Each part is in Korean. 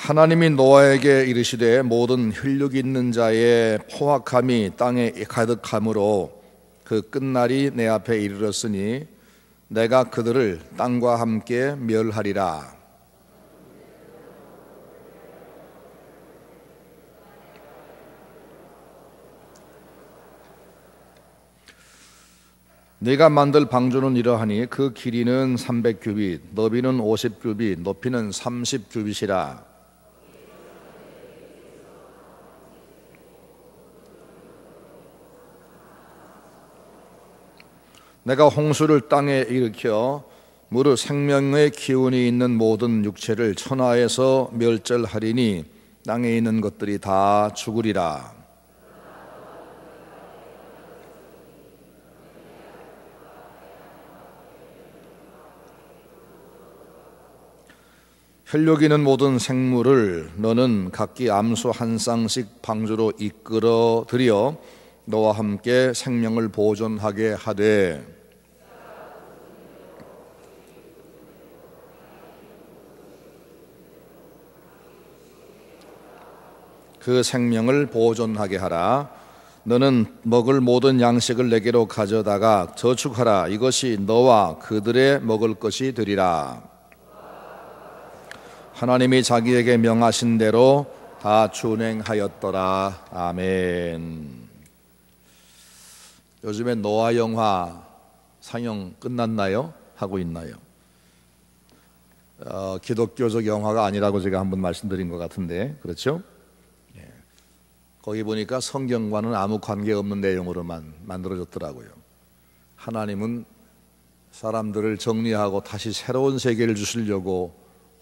하나님이 노아에게 이르시되 모든 혈육 있는 자의 포악함이 땅에 가득함으로 그 끝날이 내 앞에 이르렀으니 내가 그들을 땅과 함께 멸하리라. 네가 만들 방주는 이러하니 그 길이는 300규빗, 너비는 50규빗, 높이는 30규빗이라. 내가 홍수를 땅에 일으켜 무릇 생명의 기운이 있는 모든 육체를 천하에서 멸절하리니 땅에 있는 것들이 다 죽으리라. 혈육 있는 모든 생물을 너는 각기 암수 한 쌍씩 방주로 이끌어 들여 너와 함께 생명을 보존하게 하되 그 생명을 보존하게 하라. 너는 먹을 모든 양식을 내게로 가져다가 저축하라. 이것이 너와 그들의 먹을 것이 되리라. 하나님이 자기에게 명하신 대로 다 준행하였더라. 아멘. 요즘에 노아 영화 상영 끝났나요? 하고 있나요? 기독교적 영화가 아니라고 제가 한번 말씀드린 것 같은데, 그렇죠? 거기 보니까 성경과는 아무 관계없는 내용으로만 만들어졌더라고요. 하나님은 사람들을 정리하고 다시 새로운 세계를 주시려고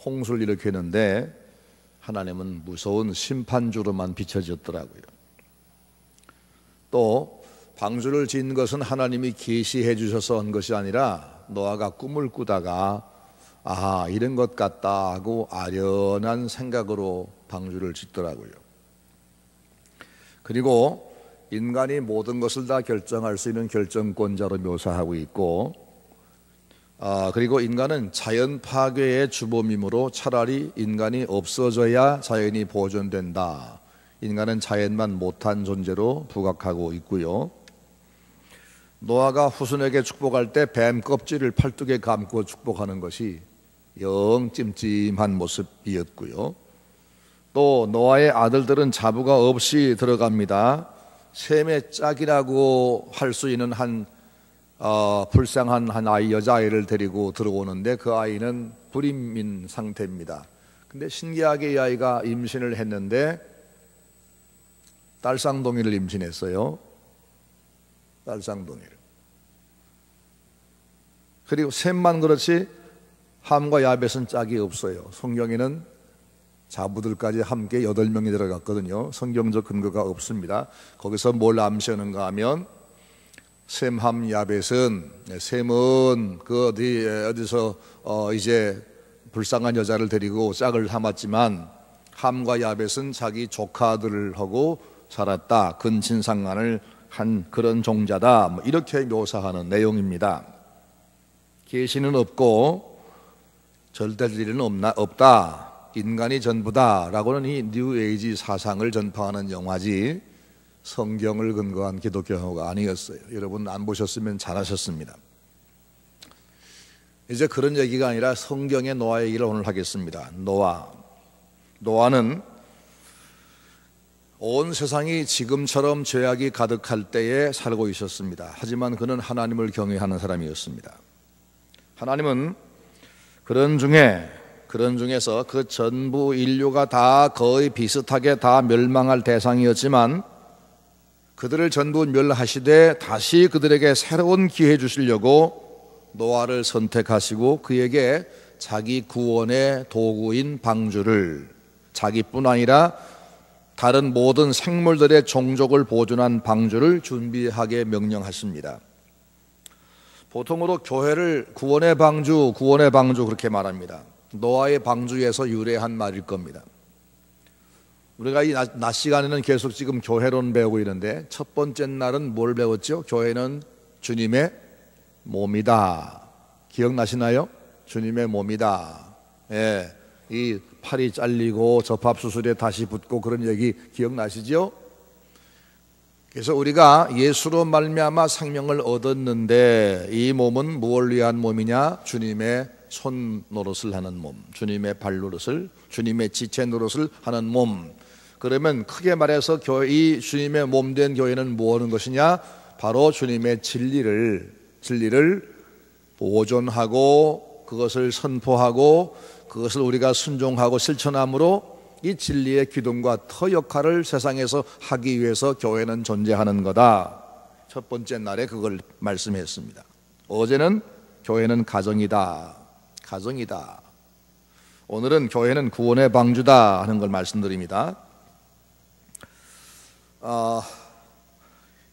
홍수를 일으켰는데 하나님은 무서운 심판주로만 비춰졌더라고요. 또 방주를 지은 것은 하나님이 계시해 주셔서 한 것이 아니라 노아가 꿈을 꾸다가 이런 것 같다 하고 아련한 생각으로 방주를 짓더라고요. 그리고 인간이 모든 것을 다 결정할 수 있는 결정권자로 묘사하고 있고, 그리고 인간은 자연 파괴의 주범이므로 차라리 인간이 없어져야 자연이 보존된다. 인간은 자연만 못한 존재로 부각하고 있고요. 노아가 후손에게 축복할 때 뱀 껍질을 팔뚝에 감고 축복하는 것이 영 찜찜한 모습이었고요. 또 노아의 아들들은 자부가 없이 들어갑니다. 셈의 짝이라고 할 수 있는 불쌍한 한 아이, 여자아이를 데리고 들어오는데 그 아이는 불임인 상태입니다. 근데 신기하게 이 아이가 임신을 했는데 딸쌍둥이를 임신했어요. 딸쌍둥이를. 그리고 셈만 그렇지 함과 야벳은 짝이 없어요. 성경에는 자부들까지 함께 8명이 들어갔거든요. 성경적 근거가 없습니다. 거기서 뭘 암시하는가 하면 셈, 함, 야벳은, 셈은 그 어디서 이제 불쌍한 여자를 데리고 짝을 삼았지만 함과 야벳은 자기 조카들하고 살았다. 근친상간을 한 그런 종자다. 이렇게 묘사하는 내용입니다. 계시는 없고 절대될 일은 없다. 인간이 전부다 라고는 이 뉴에이지 사상을 전파하는 영화지 성경을 근거한 기독교 영화가 아니었어요. 여러분 안 보셨으면 잘하셨습니다. 이제 그런 얘기가 아니라 성경의 노아 얘기를 오늘 하겠습니다. 노아는 온 세상이 지금처럼 죄악이 가득할 때에 살고 있었습니다. 하지만 그는 하나님을 경외하는 사람이었습니다. 하나님은 그런 중에서 그 전부 인류가 다 거의 비슷하게 다 멸망할 대상이었지만 그들을 전부 멸하시되 다시 그들에게 새로운 기회 주시려고 노아를 선택하시고 그에게 자기 구원의 도구인 방주를, 자기뿐 아니라 다른 모든 생물들의 종족을 보존한 방주를 준비하게 명령하십니다. 보통으로 교회를 구원의 방주 그렇게 말합니다. 노아의 방주에서 유래한 말일 겁니다. 우리가 이 낮 시간에는 계속 지금 교회론 배우고 있는데 첫 번째 날은 뭘 배웠죠? 교회는 주님의 몸이다. 기억나시나요? 주님의 몸이다. 예, 이 팔이 잘리고 접합수술에 다시 붙고 그런 얘기 기억나시죠? 그래서 우리가 예수로 말미암아 생명을 얻었는데 이 몸은 무엇을 위한 몸이냐? 주님의 손 노릇을 하는 몸, 주님의 발 노릇을, 주님의 지체 노릇을 하는 몸. 그러면 크게 말해서 이 주님의 몸 된 교회는 뭐 하는 것이냐? 바로 주님의 진리를 보존하고 그것을 선포하고 그것을 우리가 순종하고 실천함으로 이 진리의 기둥과 터 역할을 세상에서 하기 위해서 교회는 존재하는 거다. 첫 번째 날에 그걸 말씀했습니다. 어제는 교회는 가정이다. 오늘은 교회는 구원의 방주다 하는 걸 말씀드립니다.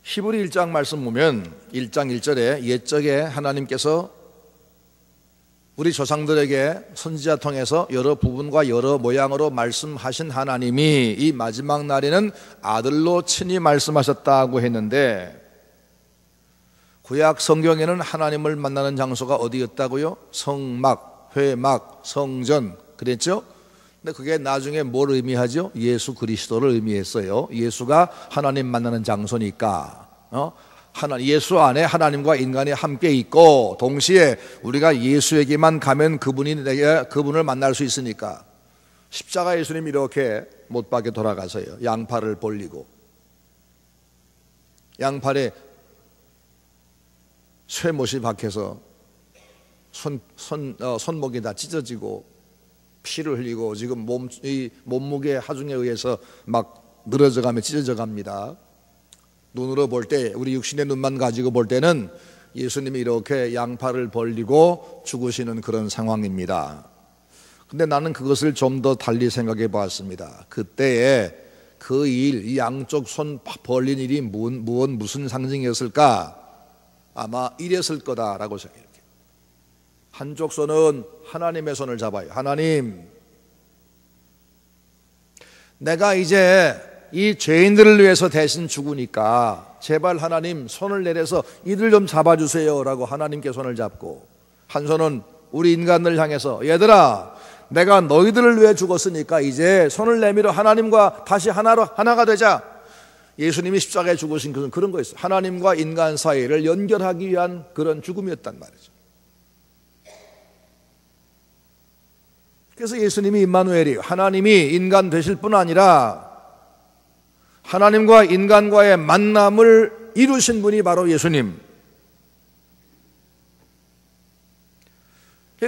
히브리 1장 말씀 보면 1장 1절에 옛적에 하나님께서 우리 조상들에게 선지자 통해서 여러 부분과 여러 모양으로 말씀하신 하나님이 이 마지막 날에는 아들로 친히 말씀하셨다고 했는데 구약 성경에는 하나님을 만나는 장소가 어디였다고요? 성막, 회막, 성전 그랬죠? 근데 그게 나중에 뭘 의미하죠? 예수 그리스도를 의미했어요. 예수가 하나님 만나는 장소니까 예수 안에 하나님과 인간이 함께 있고 동시에 우리가 예수에게만 가면 그분을 만날 수 있으니까 십자가 예수님이 이렇게 못 박혀 돌아가서요. 양팔을 벌리고 양팔에 쇠못이 박혀서 손목이 다 찢어지고 피를 흘리고 지금 이 몸무게 하중에 의해서 막 늘어져가며 찢어져 갑니다. 눈으로 볼 때 우리 육신의 눈만 가지고 볼 때는 예수님이 이렇게 양팔을 벌리고 죽으시는 그런 상황입니다. 근데 나는 그것을 좀 더 달리 생각해 보았습니다. 그때에 그 일, 이 양쪽 손 벌린 일이 무슨 상징이었을까? 아마 이랬을 거다라고 생각해요. 한쪽 손은 하나님의 손을 잡아요. 하나님, 내가 이제 이 죄인들을 위해서 대신 죽으니까 제발 하나님 손을 내려서 이들 좀 잡아주세요 라고 하나님께 손을 잡고, 한 손은 우리 인간을 향해서 얘들아 내가 너희들을 위해 죽었으니까 이제 손을 내밀어 하나님과 다시 하나가 되자. 예수님이 십자가에 죽으신 것은 그런 거였어요. 하나님과 인간 사이를 연결하기 위한 그런 죽음이었단 말이죠. 그래서 예수님이 임마누엘이 하나님이 인간 되실 뿐 아니라 하나님과 인간과의 만남을 이루신 분이 바로 예수님.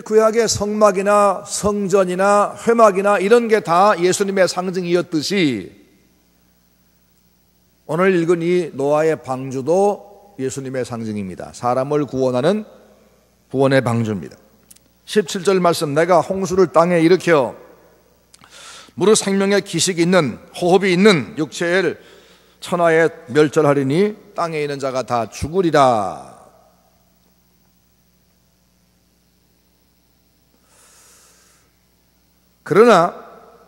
구약의 성막이나 성전이나 회막이나 이런 게 다 예수님의 상징이었듯이 오늘 읽은 이 노아의 방주도 예수님의 상징입니다. 사람을 구원하는 구원의 방주입니다. 17절 말씀, 내가 홍수를 땅에 일으켜 무릇 생명의 기식이 있는 호흡이 있는 육체를 천하에 멸절하리니 땅에 있는 자가 다 죽으리라. 그러나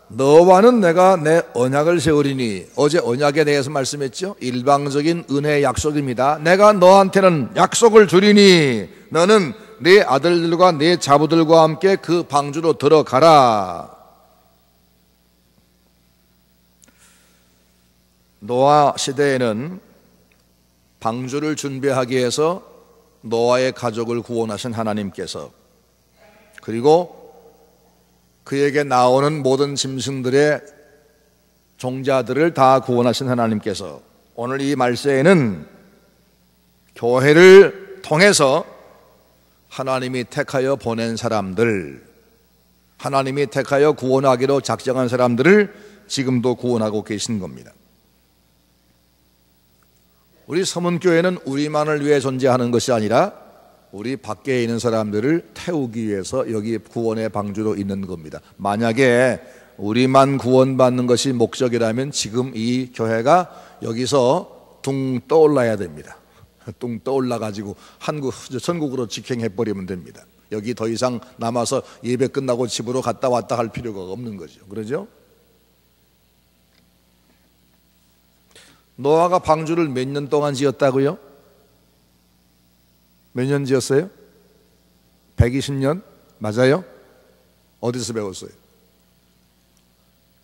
너와는 내가 내 언약을 세우리니, 어제 언약에 대해서 말씀했죠. 일방적인 은혜의 약속입니다. 내가 너한테는 약속을 주리니 너는 네 아들들과 네 자부들과 함께 그 방주로 들어가라. 노아 시대에는 방주를 준비하기 위해서 노아의 가족을 구원하신 하나님께서, 그리고 그에게 나오는 모든 짐승들의 종자들을 다 구원하신 하나님께서 오늘 이 말세에는 교회를 통해서 하나님이 택하여 보낸 사람들, 하나님이 택하여 구원하기로 작정한 사람들을 지금도 구원하고 계신 겁니다. 우리 서문교회는 우리만을 위해 존재하는 것이 아니라 우리 밖에 있는 사람들을 태우기 위해서 여기 구원의 방주로 있는 겁니다. 만약에 우리만 구원받는 것이 목적이라면 지금 이 교회가 여기서 둥 떠올라야 됩니다. 둥 떠올라가지고 전국으로 직행해버리면 됩니다. 여기 더 이상 남아서 예배 끝나고 집으로 갔다 왔다 할 필요가 없는 거죠. 그러죠? 노아가 방주를 몇 년 동안 지었다고요? 몇 년 지었어요? 120년? 맞아요? 어디서 배웠어요?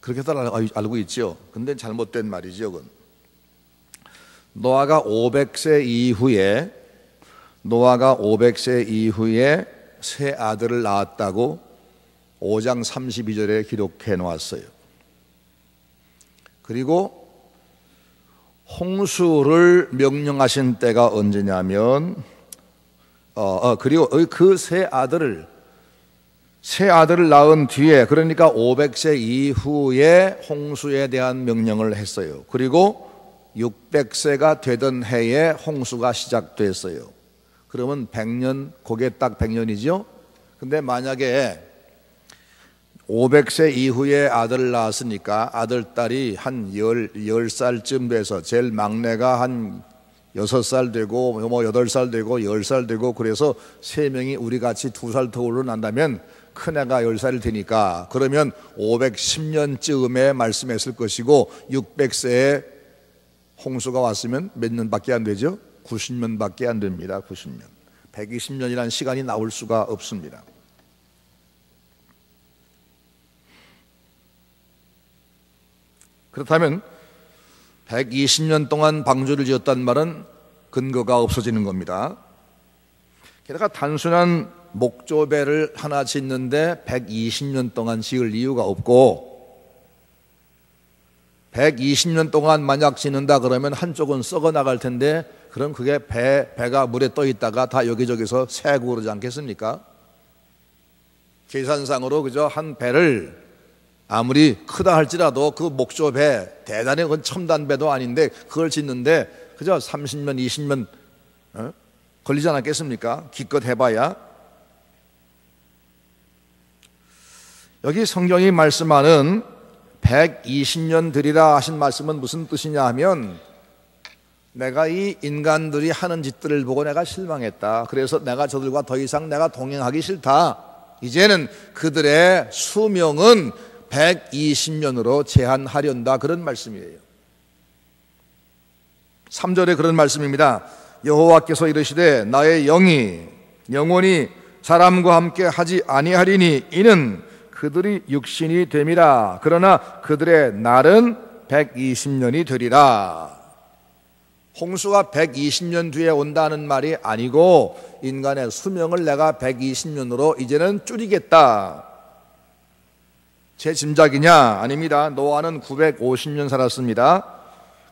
그렇게들 알고 있죠. 근데 잘못된 말이죠. 그건. 노아가 500세 이후에 세 아들을 낳았다고 5장 32절에 기록해 놓았어요. 그리고 홍수를 명령하신 때가 언제냐면 그리고 그 세 아들을 낳은 뒤에, 그러니까 500세 이후에 홍수에 대한 명령을 했어요. 그리고 600세가 되던 해에 홍수가 시작됐어요. 그러면 100년, 그게 딱 100년이죠. 근데 만약에 500세 이후에 아들을 낳았으니까 아들, 딸이 한 10살쯤 돼서 제일 막내가 한 6살 되고 8살 되고 10살 되고, 그래서 세 명이 우리같이 2살 터울로 난다면 큰애가 10살이 되니까, 그러면 510년쯤에 말씀했을 것이고 600세에 홍수가 왔으면 몇 년밖에 안 되죠? 90년밖에 안 됩니다. 90년. 120년이라는 시간이 나올 수가 없습니다. 그렇다면 120년 동안 방주를 지었단 말은 근거가 없어지는 겁니다. 게다가 단순한 목조배를 하나 짓는데 120년 동안 지을 이유가 없고, 120년 동안 만약 짓는다 그러면 한쪽은 썩어 나갈 텐데, 그럼 그게 배가 물에 떠 있다가 다 여기저기서 새고 그러지 않겠습니까? 계산상으로 그저 한 배를 아무리 크다 할지라도 그 목조배, 대단히 그건 첨단 배도 아닌데 그걸 짓는데 그저 30년, 20년 걸리지 않았겠습니까? 기껏 해봐야. 여기 성경이 말씀하는 120년 되리라 하신 말씀은 무슨 뜻이냐 하면, 내가 이 인간들이 하는 짓들을 보고 내가 실망했다. 그래서 내가 저들과 더 이상 내가 동행하기 싫다. 이제는 그들의 수명은 120년으로 제한하련다. 그런 말씀이에요. 3절에 그런 말씀입니다. 여호와께서 이르시되 나의 영이 영원히 사람과 함께 하지 아니하리니 이는 그들이 육신이 됨이라. 그러나 그들의 날은 120년이 되리라. 홍수가 120년 뒤에 온다는 말이 아니고, 인간의 수명을 내가 120년으로 이제는 줄이겠다. 제 짐작이냐? 아닙니다. 노아는 950년 살았습니다.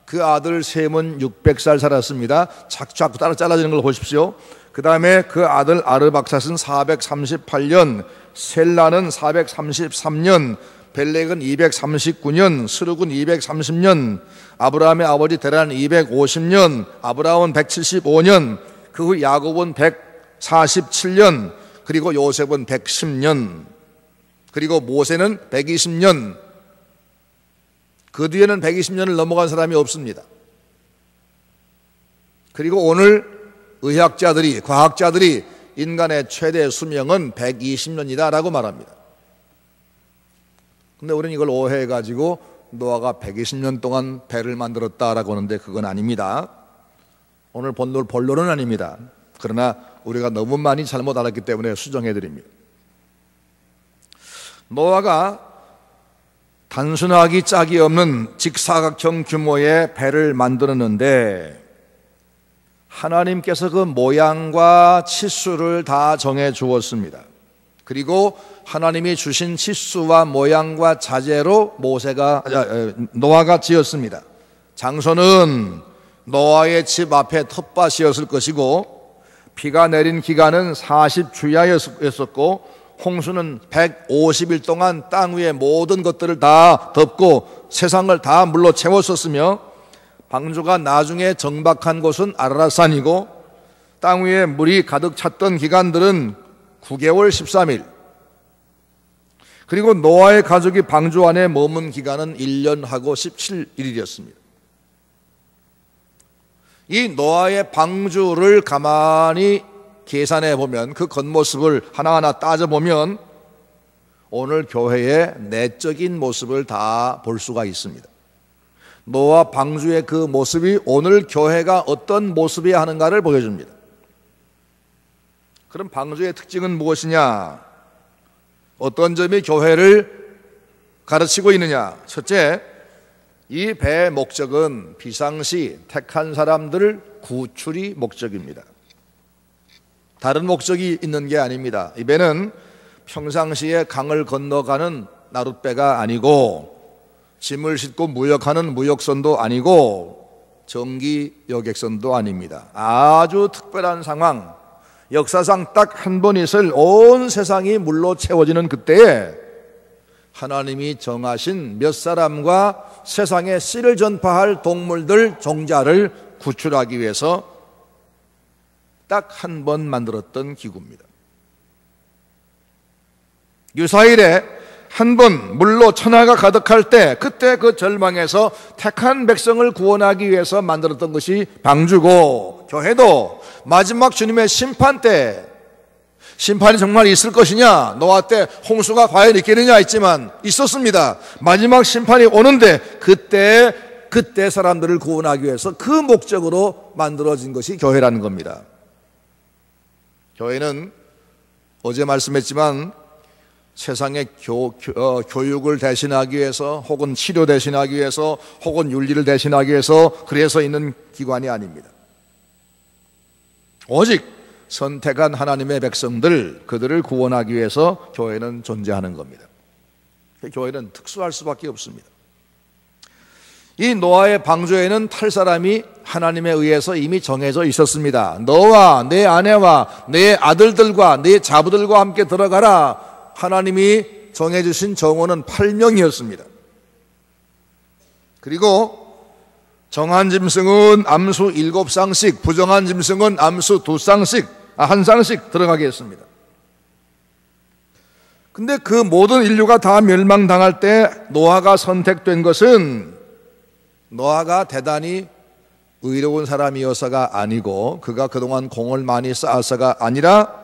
그 아들 셈은 600살 살았습니다. 자꾸 따라 잘라지는 걸 보십시오. 그 다음에 그 아들 아르박삿은 438년, 셀라는 433년, 벨렉은 239년, 스룩은 230년, 아브라함의 아버지 데라는 250년, 아브라함은 175년, 그 후 야곱은 147년, 그리고 요셉은 110년, 그리고 모세는 120년, 그 뒤에는 120년을 넘어간 사람이 없습니다. 그리고 오늘 의학자들이, 과학자들이 인간의 최대 수명은 120년이다 라고 말합니다. 근데 우리는 이걸 오해해가지고 노아가 120년 동안 배를 만들었다라고 하는데 그건 아닙니다. 오늘 본론은 아닙니다. 그러나 우리가 너무 많이 잘못 알았기 때문에 수정해드립니다. 노아가 단순하기 짝이 없는 직사각형 규모의 배를 만들었는데, 하나님께서 그 모양과 치수를 다 정해 주었습니다. 그리고 하나님이 주신 치수와 모양과 자재로 노아가 지었습니다. 장소는 노아의 집 앞에 텃밭이었을 것이고, 비가 내린 기간은 40주야였었고, 홍수는 150일 동안 땅 위의 모든 것들을 다 덮고 세상을 다 물로 채웠었으며, 방주가 나중에 정박한 곳은 아라랏산이고, 땅 위에 물이 가득 찼던 기간들은 9개월 13일, 그리고 노아의 가족이 방주 안에 머문 기간은 1년하고 17일이었습니다. 이 노아의 방주를 가만히 계산해 보면, 그 겉모습을 하나하나 따져보면 오늘 교회의 내적인 모습을 다 볼 수가 있습니다. 노아 방주의 그 모습이 오늘 교회가 어떤 모습이어야 하는가를 보여줍니다. 그럼 방주의 특징은 무엇이냐? 어떤 점이 교회를 가르치고 있느냐? 첫째, 이 배의 목적은 비상시 택한 사람들을 구출이 목적입니다. 다른 목적이 있는 게 아닙니다. 이 배는 평상시에 강을 건너가는 나룻배가 아니고 짐을 싣고 무역하는 무역선도 아니고 정기 여객선도 아닙니다. 아주 특별한 상황, 역사상 딱 한 번 있을 온 세상이 물로 채워지는 그때에 하나님이 정하신 몇 사람과 세상에 씨를 전파할 동물들, 종자를 구출하기 위해서 딱 한 번 만들었던 기구입니다. 유사일에 한 번 물로 천하가 가득할 때, 그때 그 절망에서 택한 백성을 구원하기 위해서 만들었던 것이 방주고, 교회도 마지막 주님의 심판 때, 심판이 정말 있을 것이냐, 노아 때 홍수가 과연 있겠느냐 있지만 있었습니다. 마지막 심판이 오는데 그때 사람들을 구원하기 위해서 그 목적으로 만들어진 것이 교회라는 겁니다. 교회는 어제 말씀했지만 세상의 교육을 대신하기 위해서, 혹은 치료 대신하기 위해서, 혹은 윤리를 대신하기 위해서 그래서 있는 기관이 아닙니다. 오직 선택한 하나님의 백성들, 그들을 구원하기 위해서 교회는 존재하는 겁니다. 교회는 특수할 수밖에 없습니다. 이 노아의 방주에는 탈 사람이 하나님에 의해서 이미 정해져 있었습니다. 너와 내 아내와 내 아들들과 내 자부들과 함께 들어가라. 하나님이 정해주신 정원은 8명이었습니다. 그리고 정한 짐승은 암수 7쌍씩, 부정한 짐승은 암수 2쌍씩, 한 쌍씩 들어가게 했습니다. 근데 그 모든 인류가 다 멸망당할 때 노아가 선택된 것은 노아가 대단히 의로운 사람이어서가 아니고, 그가 그동안 공을 많이 쌓아서가 아니라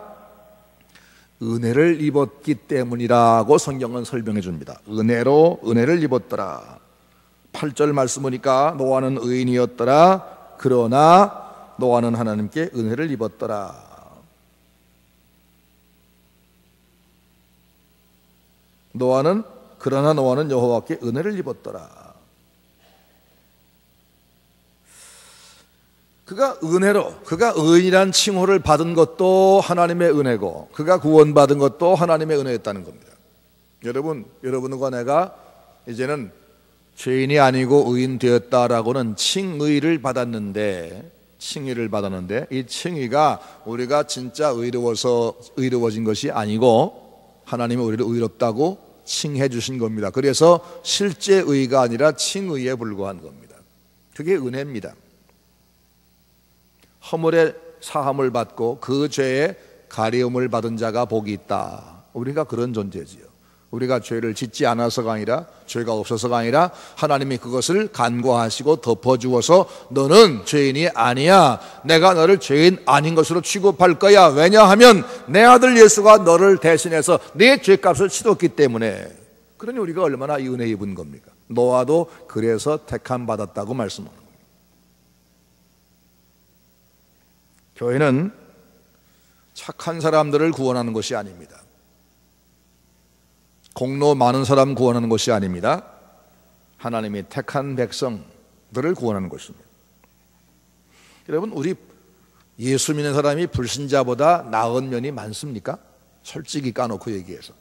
은혜를 입었기 때문이라고 성경은 설명해 줍니다. 은혜로 은혜를 입었더라. 8절 말씀 보니까 노아는 의인이었더라. 그러나 노아는 하나님께 은혜를 입었더라. 그러나 노아는 여호와께 은혜를 입었더라. 그가 의인이란 칭호를 받은 것도 하나님의 은혜고, 그가 구원받은 것도 하나님의 은혜였다는 겁니다. 여러분과 내가 이제는 죄인이 아니고 의인 되었다라고는 칭의를 받았는데, 이 칭의가 우리가 진짜 의로워진 것이 아니고 하나님이 우리를 의롭다고 칭해 주신 겁니다. 그래서 실제 의가 아니라 칭의에 불과한 겁니다. 그게 은혜입니다. 허물의 사함을 받고 그 죄의 가리움을 받은 자가 복이 있다. 우리가 그런 존재지요. 우리가 죄를 짓지 않아서가 아니라, 죄가 없어서가 아니라 하나님이 그것을 간과하시고 덮어주어서 너는 죄인이 아니야, 내가 너를 죄인 아닌 것으로 취급할 거야. 왜냐하면 내 아들 예수가 너를 대신해서 내 죄값을 치렀기 때문에. 그러니 우리가 얼마나 이 은혜 입은 겁니까? 노아도 그래서 택함 받았다고 말씀하는 겁니다. 교회는 착한 사람들을 구원하는 것이 아닙니다. 공로 많은 사람 구원하는 것이 아닙니다. 하나님이 택한 백성들을 구원하는 것입니다. 여러분, 우리 예수 믿는 사람이 불신자보다 나은 면이 많습니까? 솔직히 까놓고 얘기해서.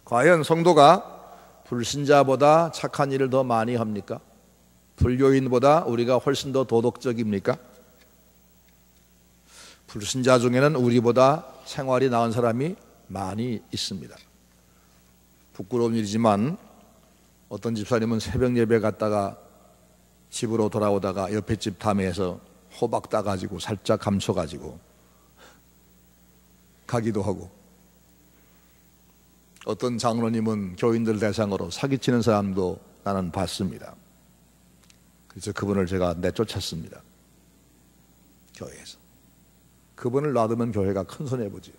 과연 성도가 불신자보다 착한 일을 더 많이 합니까? 불교인보다 우리가 훨씬 더 도덕적입니까? 불신자 중에는 우리보다 생활이 나은 사람이 많이 있습니다. 부끄러운 일이지만 어떤 집사님은 새벽 예배 갔다가 집으로 돌아오다가 옆에 집 담에서 호박 따가지고 살짝 감춰가지고 가기도 하고, 어떤 장로님은 교인들 대상으로 사기치는 사람도 나는 봤습니다. 그래서 그분을 제가 내쫓았습니다. 교회에서. 그분을 놔두면 교회가 큰 손해보지요.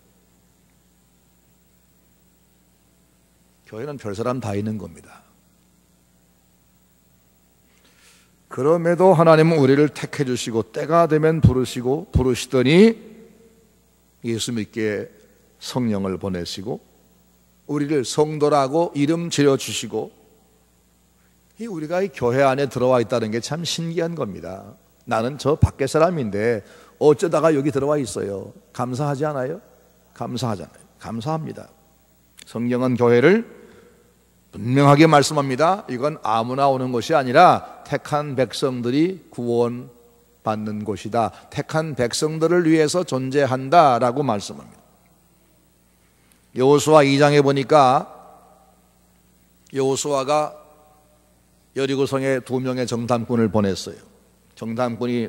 교회는 별사람 다 있는 겁니다. 그럼에도 하나님은 우리를 택해 주시고 때가 되면 부르시더니 예수 믿게 성령을 보내시고 우리를 성도라고 이름 지어주시고 우리가 이 교회 안에 들어와 있다는 게 참 신기한 겁니다. 나는 저 밖에 사람인데 어쩌다가 여기 들어와 있어요. 감사하지 않아요? 감사하잖아요. 감사합니다. 성경은 교회를 분명하게 말씀합니다. 이건 아무나 오는 것이 아니라 택한 백성들이 구원받는 곳이다. 택한 백성들을 위해서 존재한다라고 말씀합니다. 여호수아 2장에 보니까 여호수아가 여리고성에 2명의 정탐꾼을 보냈어요. 정탐꾼이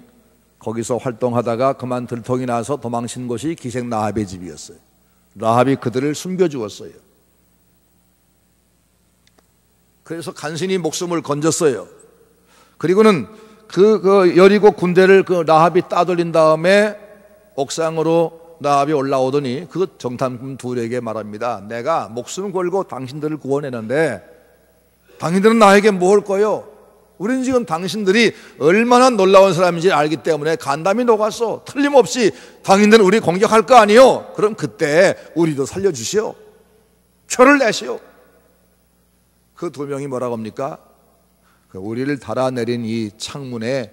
거기서 활동하다가 그만 들통이 나서 도망친 곳이 기생 라합의 집이었어요. 라합이 그들을 숨겨주었어요. 그래서 간신히 목숨을 건졌어요. 그리고는 그 여리고 군대를 그 라합이 따돌린 다음에 옥상으로 라합이 올라오더니 그 정탐꾼 둘에게 말합니다. 내가 목숨 걸고 당신들을 구원했는데 당신들은 나에게 뭐 할 거요? 우리는 지금 당신들이 얼마나 놀라운 사람인지 알기 때문에 간담이 녹았어. 틀림없이 당신들은 우리 공격할 거 아니요? 그럼 그때 우리도 살려주시오. 표를 내시오. 그 2명이 뭐라고 합니까? 우리를 달아내린 이 창문에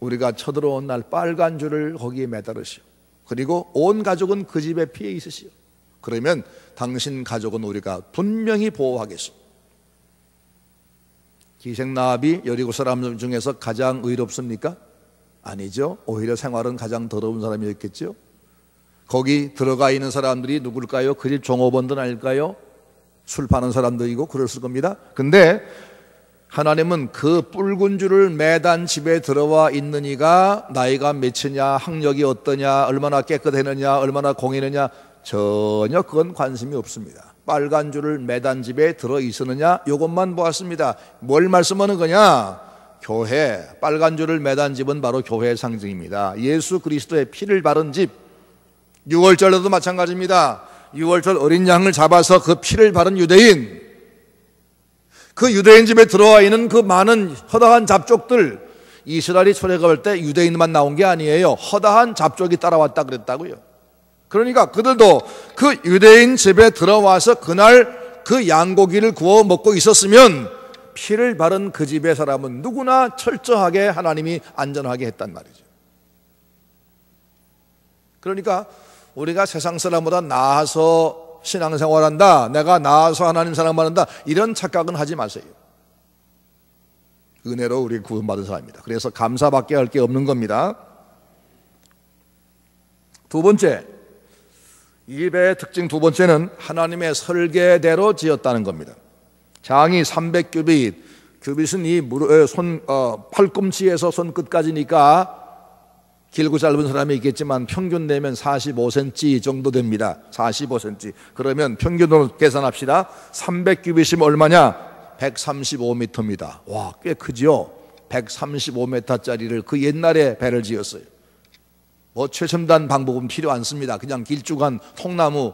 우리가 쳐들어온 날 빨간 줄을 거기에 매달으시오. 그리고 온 가족은 그 집에 피해 있으시오. 그러면 당신 가족은 우리가 분명히 보호하겠소. 기생라합이 여리고 사람 중에서 가장 의롭습니까? 아니죠. 오히려 생활은 가장 더러운 사람이었겠죠. 거기 들어가 있는 사람들이 누굴까요? 그 집 종업원들 아닐까요? 술 파는 사람들이고 그랬을 겁니다. 근데 하나님은 그 붉은 줄을 매단 집에 들어와 있는 이가 나이가 몇이냐, 학력이 어떠냐, 얼마나 깨끗했느냐, 얼마나 공의느냐 전혀 그건 관심이 없습니다. 빨간 줄을 매단 집에 들어 있었느냐 이것만 보았습니다. 뭘 말씀하는 거냐? 교회, 빨간 줄을 매단 집은 바로 교회의 상징입니다. 예수 그리스도의 피를 바른 집. 6월절에도 마찬가지입니다. 6월절 어린 양을 잡아서 그 피를 바른 유대인, 그 유대인 집에 들어와 있는 그 많은 허다한 잡족들, 이스라엘이 출애굽할 때 유대인만 나온 게 아니에요. 허다한 잡족이 따라왔다 그랬다고요. 그러니까 그들도 그 유대인 집에 들어와서 그날 그 양고기를 구워 먹고 있었으면 피를 바른 그 집의 사람은 누구나 철저하게 하나님이 안전하게 했단 말이죠. 그러니까 우리가 세상 사람보다 나아서 신앙생활한다, 내가 나아서 하나님 사랑받는다, 이런 착각은 하지 마세요. 은혜로 우리 구원받은 사람입니다. 그래서 감사밖에 할 게 없는 겁니다. 두 번째, 이 배의 특징 두 번째는 하나님의 설계대로 지었다는 겁니다. 장이 300규빗, 규빗은 이 팔꿈치에서 손끝까지니까 길고 짧은 사람이 있겠지만 평균 내면 45cm 정도 됩니다. 45cm. 그러면 평균으로 계산합시다. 300규빗이면 얼마냐? 135m입니다. 와, 꽤 크죠? 135m짜리를 그 옛날에 배를 지었어요. 뭐 최첨단 방법은 필요 않습니다. 그냥 길쭉한 통나무,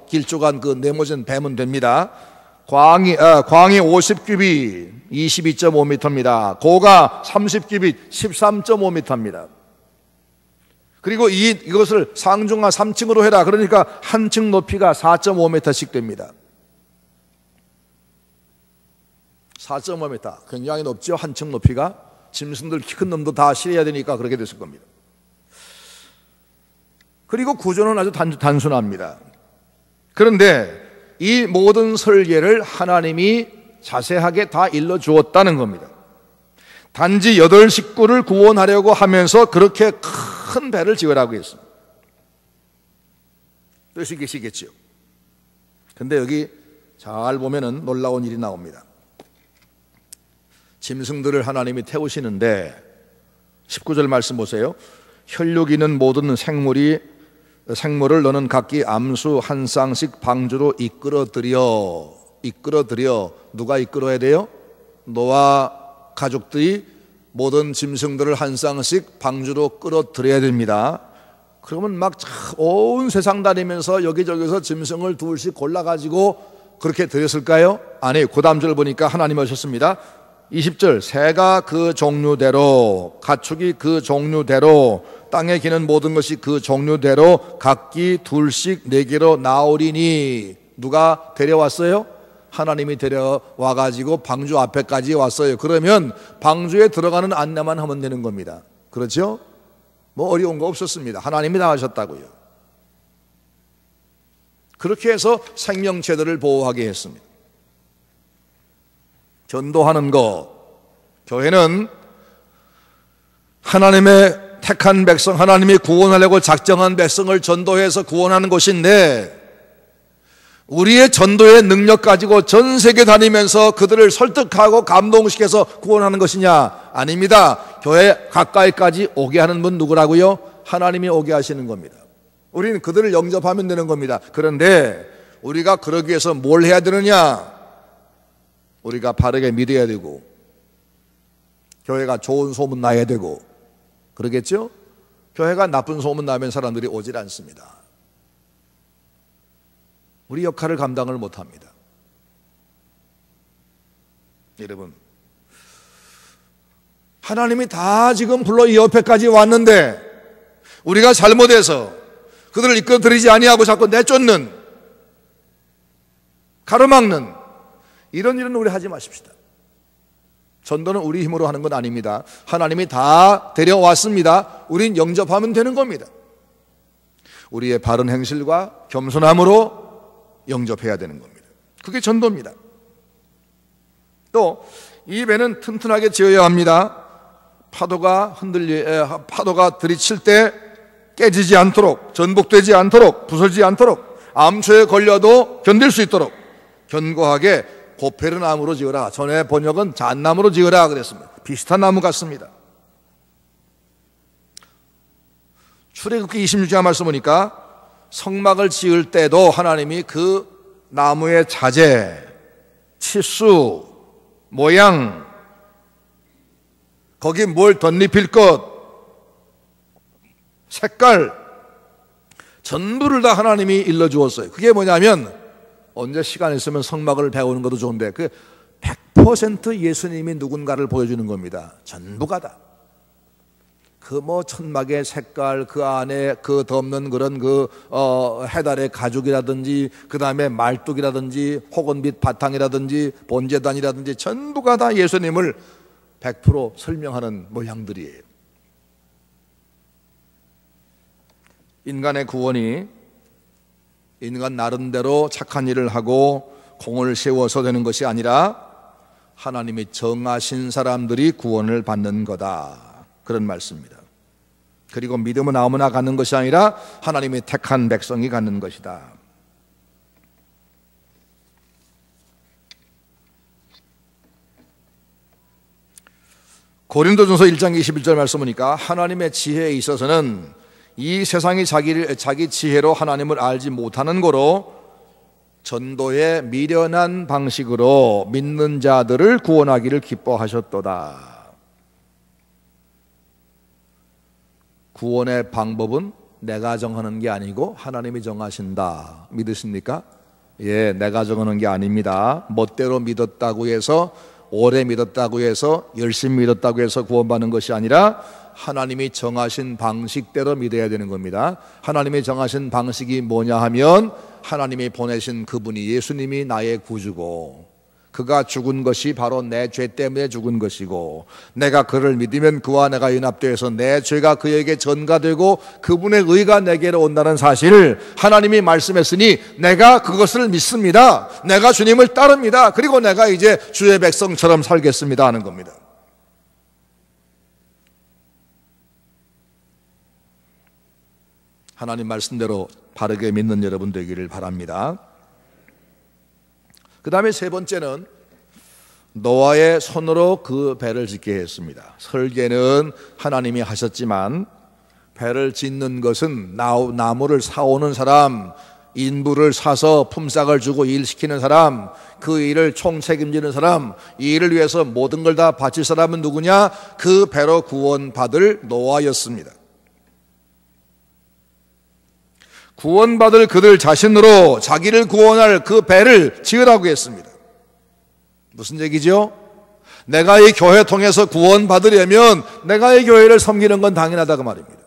길쭉한 그 네모진 뱀은 됩니다. 광이 50규빗 22.5m입니다. 고가 30규빗 13.5m입니다. 그리고 이것을 상중하 3층으로 해라. 그러니까 한 층 높이가 4.5m씩 됩니다. 4.5m 굉장히 높죠. 한 층 높이가. 짐승들 키 큰 놈도 다 실어야 되니까 그렇게 됐을 겁니다. 그리고 구조는 아주 단순합니다. 그런데 이 모든 설계를 하나님이 자세하게 다 일러주었다는 겁니다. 단지 8식구를 구원하려고 하면서 그렇게 큰 배를 지으라고 했습니다. 뜻이 계시겠죠. 근데 여기 잘 보면은 놀라운 일이 나옵니다. 짐승들을 하나님이 태우시는데 19절 말씀 보세요. 혈육 있는 모든 생물을 너는 각기 암수 한 쌍씩 방주로 이끌어들여. 누가 이끌어야 돼요? 너와 가족들이 모든 짐승들을 한 쌍씩 방주로 끌어들여야 됩니다. 그러면 막 온 세상 다니면서 여기저기서 짐승을 둘씩 골라가지고 그렇게 드렸을까요? 아니, 그 다음 절 보니까 하나님 하셨습니다. 20절, 새가 그 종류대로, 가축이 그 종류대로, 땅에 기는 모든 것이 그 종류대로 각기 둘씩 내게로 나오리니. 누가 데려왔어요? 하나님이 데려와가지고 방주 앞에까지 왔어요. 그러면 방주에 들어가는 안내만 하면 되는 겁니다. 그렇죠? 뭐 어려운 거 없었습니다. 하나님이 다 하셨다고요. 그렇게 해서 생명체들을 보호하게 했습니다. 전도하는 것, 교회는 하나님의 택한 백성, 하나님이 구원하려고 작정한 백성을 전도해서 구원하는 곳인데, 우리의 전도의 능력 가지고 전 세계 다니면서 그들을 설득하고 감동시켜서 구원하는 것이냐? 아닙니다. 교회 가까이까지 오게 하는 분 누구라고요? 하나님이 오게 하시는 겁니다. 우리는 그들을 영접하면 되는 겁니다. 그런데 우리가 그러기 위해서 뭘 해야 되느냐? 우리가 바르게 믿어야 되고, 교회가 좋은 소문 나야 되고, 그러겠죠? 교회가 나쁜 소문 나면 사람들이 오질 않습니다. 우리 역할을 감당을 못합니다. 여러분, 하나님이 다 지금 불러 이 옆에까지 왔는데 우리가 잘못해서 그들을 이끌어들이지 아니하고 자꾸 내쫓는, 가로막는 이런 일은 우리 하지 마십시다. 전도는 우리 힘으로 하는 건 아닙니다. 하나님이 다 데려왔습니다. 우린 영접하면 되는 겁니다. 우리의 바른 행실과 겸손함으로 영접해야 되는 겁니다. 그게 전도입니다. 또 이 배는 튼튼하게 지어야 합니다. 파도가 들이칠 때 깨지지 않도록, 전복되지 않도록, 부서지지 않도록, 암초에 걸려도 견딜 수 있도록 견고하게 고페르나무로 지어라. 전에 번역은 잣나무로 지어라 그랬습니다. 비슷한 나무 같습니다. 출애굽기 26장 말씀 보니까 성막을 지을 때도 하나님이 그 나무의 자재, 치수, 모양, 거기 뭘 덧입힐 것, 색깔, 전부를 다 하나님이 일러주었어요. 그게 뭐냐면, 언제 시간 있으면 성막을 배우는 것도 좋은데, 그 100% 예수님이 누군가를 보여주는 겁니다. 전부가 다. 그 천막의 색깔, 그 안에 그 덮는 그런 해달의 가죽이라든지, 그 다음에 말뚝이라든지, 혹은 빛 바탕이라든지, 본제단이라든지, 전부가 다 예수님을 100% 설명하는 모양들이에요. 인간의 구원이 인간 나름대로 착한 일을 하고 공을 세워서 되는 것이 아니라 하나님이 정하신 사람들이 구원을 받는 거다. 그런 말씀입니다. 그리고 믿음은 아무나 갖는 것이 아니라 하나님이 택한 백성이 갖는 것이다. 고린도전서 1장 21절 말씀 보니까 하나님의 지혜에 있어서는 이 세상이 자기 지혜로 하나님을 알지 못하는 거로 전도의 미련한 방식으로 믿는 자들을 구원하기를 기뻐하셨도다. 구원의 방법은 내가 정하는 게 아니고 하나님이 정하신다. 믿으십니까? 예, 내가 정하는 게 아닙니다. 멋대로 믿었다고 해서, 오래 믿었다고 해서, 열심히 믿었다고 해서 구원받는 것이 아니라 하나님이 정하신 방식대로 믿어야 되는 겁니다. 하나님이 정하신 방식이 뭐냐 하면 하나님이 보내신 그분이 예수님이 나의 구주고, 그가 죽은 것이 바로 내 죄 때문에 죽은 것이고, 내가 그를 믿으면 그와 내가 연합되어서 내 죄가 그에게 전가되고 그분의 의가 내게로 온다는 사실을 하나님이 말씀했으니 내가 그것을 믿습니다. 내가 주님을 따릅니다. 그리고 내가 이제 주의 백성처럼 살겠습니다 하는 겁니다. 하나님 말씀대로 바르게 믿는 여러분 되기를 바랍니다. 그 다음에 세 번째는 노아의 손으로 그 배를 짓게 했습니다. 설계는 하나님이 하셨지만 배를 짓는 것은 나무를 사오는 사람, 인부를 사서 품삯을 주고 일시키는 사람, 그 일을 총책임지는 사람, 이 일을 위해서 모든 걸 다 바칠 사람은 누구냐? 그 배로 구원받을 노아였습니다. 구원받을 그들 자신으로 자기를 구원할 그 배를 지으라고 했습니다. 무슨 얘기죠? 내가 이 교회 통해서 구원받으려면 내가 이 교회를 섬기는 건 당연하다고 말입니다.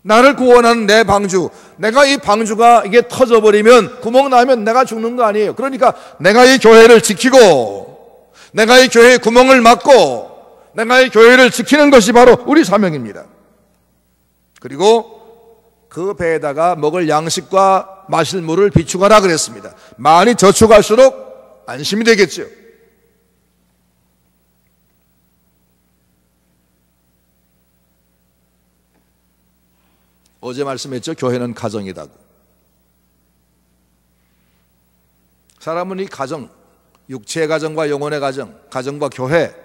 나를 구원하는 내 방주, 내가 이 방주가 이게 터져버리면, 구멍 나면 내가 죽는 거 아니에요. 그러니까 내가 이 교회를 지키고, 내가 이 교회의 구멍을 막고, 내가 이 교회를 지키는 것이 바로 우리 사명입니다. 그리고 그 배에다가 먹을 양식과 마실 물을 비축하라 그랬습니다. 많이 저축할수록 안심이 되겠죠. 어제 말씀했죠. 교회는 가정이다고. 사람은 이 가정, 육체의 가정과 영혼의 가정, 가정과 교회,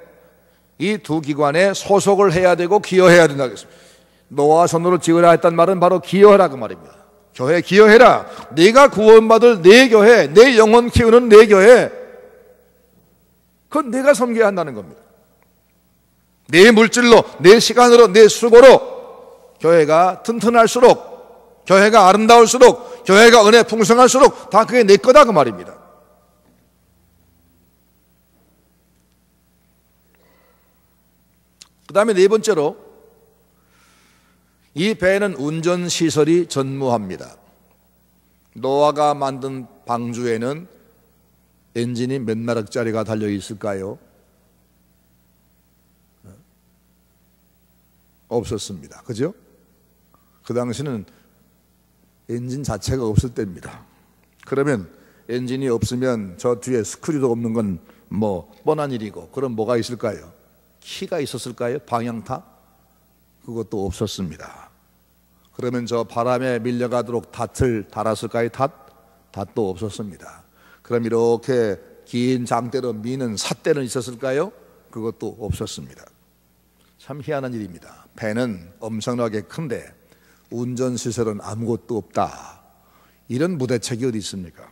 이 두 기관에 소속을 해야 되고 기여해야 된다고 했습니다. 너와 손으로 지으라 했단 말은 바로 기여하라 그 말입니다. 교회에 기여해라. 네가 구원받을 내 교회, 내 영혼 키우는 내 교회, 그건 네가 섬겨야 한다는 겁니다. 내 물질로, 내 시간으로, 내 수고로 교회가 튼튼할수록, 교회가 아름다울수록, 교회가 은혜 풍성할수록 다 그게 내 거다 그 말입니다. 그 다음에 네 번째로, 이 배는 운전시설이 전무합니다. 노아가 만든 방주에는 엔진이 몇 마력짜리가 달려 있을까요? 없었습니다. 그죠? 그 당시는 엔진 자체가 없을 때입니다. 그러면 엔진이 없으면 저 뒤에 스크류도 없는 건 뭐 뻔한 일이고, 그럼 뭐가 있을까요? 키가 있었을까요? 방향타? 그것도 없었습니다. 그러면 저 바람에 밀려가도록 닷을 달았을까요? 닷도 없었습니다. 그럼 이렇게 긴 장대로 미는 삿대는 있었을까요? 그것도 없었습니다. 참 희한한 일입니다. 배는 엄청나게 큰데 운전시설은 아무것도 없다. 이런 무대책이 어디 있습니까?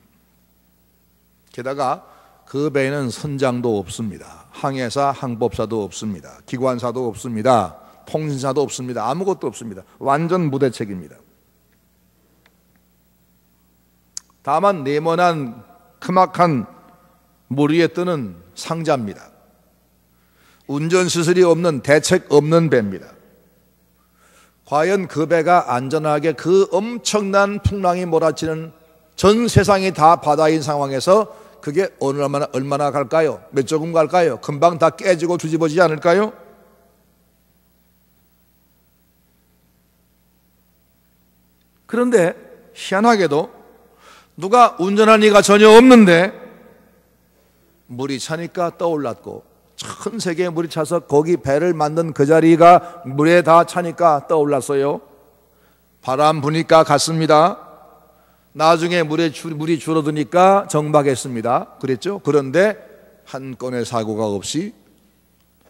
게다가 그 배에는 선장도 없습니다. 항해사, 항법사도 없습니다. 기관사도 없습니다. 통신사도 없습니다. 아무것도 없습니다. 완전 무대책입니다. 다만 네모난 크막한 물 위에 뜨는 상자입니다. 운전시설이 없는, 대책 없는 배입니다. 과연 그 배가 안전하게 그 엄청난 풍랑이 몰아치는, 전 세상이 다 바다인 상황에서 그게 얼마나 갈까요? 몇 조금 갈까요? 금방 다 깨지고 뒤집어지지 않을까요? 그런데 희한하게도 누가 운전할 리가 전혀 없는데 물이 차니까 떠올랐고, 전 세계에 물이 차서 거기 배를 만든 그 자리가 물에 다 차니까 떠올랐어요. 바람 부니까 갔습니다. 나중에 물이 줄어드니까 정박했습니다. 그랬죠? 그런데 한 건의 사고가 없이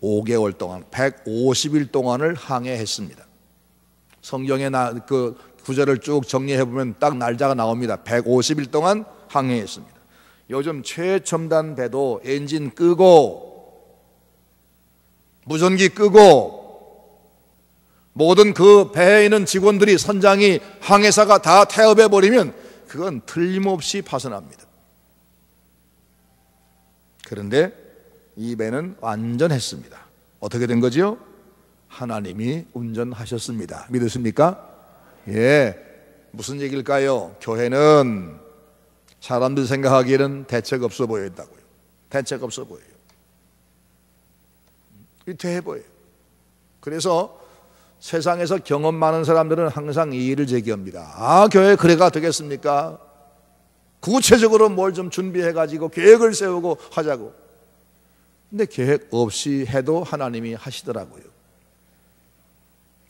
5개월 동안, 150일 동안을 항해했습니다. 성경에 그 구절을 쭉 정리해보면 딱 날짜가 나옵니다. 150일 동안 항해했습니다. 요즘 최첨단 배도 엔진 끄고 무전기 끄고 모든 그 배에 있는 직원들이, 선장이, 항해사가 다 태업해버리면 그건 틀림없이 파손합니다. 그런데 이 배는 완전했습니다. 어떻게 된 거죠? 하나님이 운전하셨습니다. 믿으십니까? 예. 무슨 얘기일까요? 교회는 사람들 생각하기에는 대책 없어 보인다고요. 대책 없어 보여요. 위태해 보여요. 그래서 세상에서 경험 많은 사람들은 항상 이 일을 제기합니다. 아, 교회 그래가 되겠습니까? 구체적으로 뭘 좀 준비해가지고 계획을 세우고 하자고. 근데 계획 없이 해도 하나님이 하시더라고요.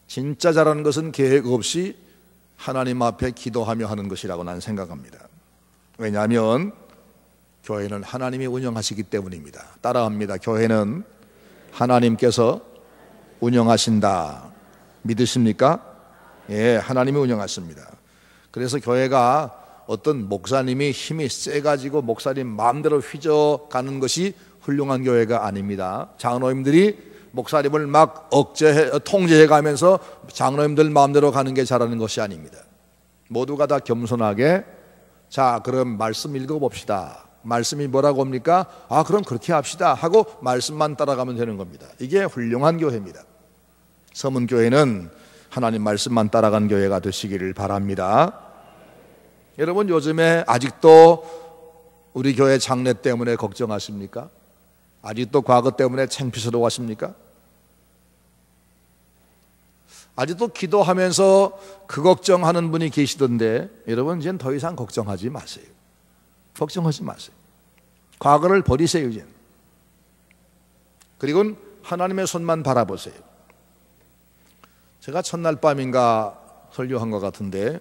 진짜 잘하는 것은 계획 없이 하나님 앞에 기도하며 하는 것이라고 난 생각합니다. 왜냐하면 교회는 하나님이 운영하시기 때문입니다. 따라합니다. 교회는 하나님께서 운영하신다. 믿으십니까? 예, 하나님이 운영하십니다. 그래서 교회가 어떤 목사님이 힘이 세가지고 목사님 마음대로 휘저가는 것이 훌륭한 교회가 아닙니다. 장로님들이 목사님을 막 통제해가면서 장로님들 마음대로 가는 게 잘하는 것이 아닙니다. 모두가 다 겸손하게, 자, 그럼 말씀 읽어봅시다. 말씀이 뭐라고 합니까? 아, 그럼 그렇게 합시다 하고 말씀만 따라가면 되는 겁니다. 이게 훌륭한 교회입니다. 서문교회는 하나님 말씀만 따라간 교회가 되시기를 바랍니다. 여러분, 요즘에 아직도 우리 교회 장래 때문에 걱정하십니까? 아직도 과거 때문에 창피스러워하십니까? 아직도 기도하면서 그 걱정하는 분이 계시던데, 여러분 이제는 더 이상 걱정하지 마세요. 걱정하지 마세요. 과거를 버리세요. 이제. 그리고 하나님의 손만 바라보세요. 제가 첫날 밤인가 설교한 것 같은데,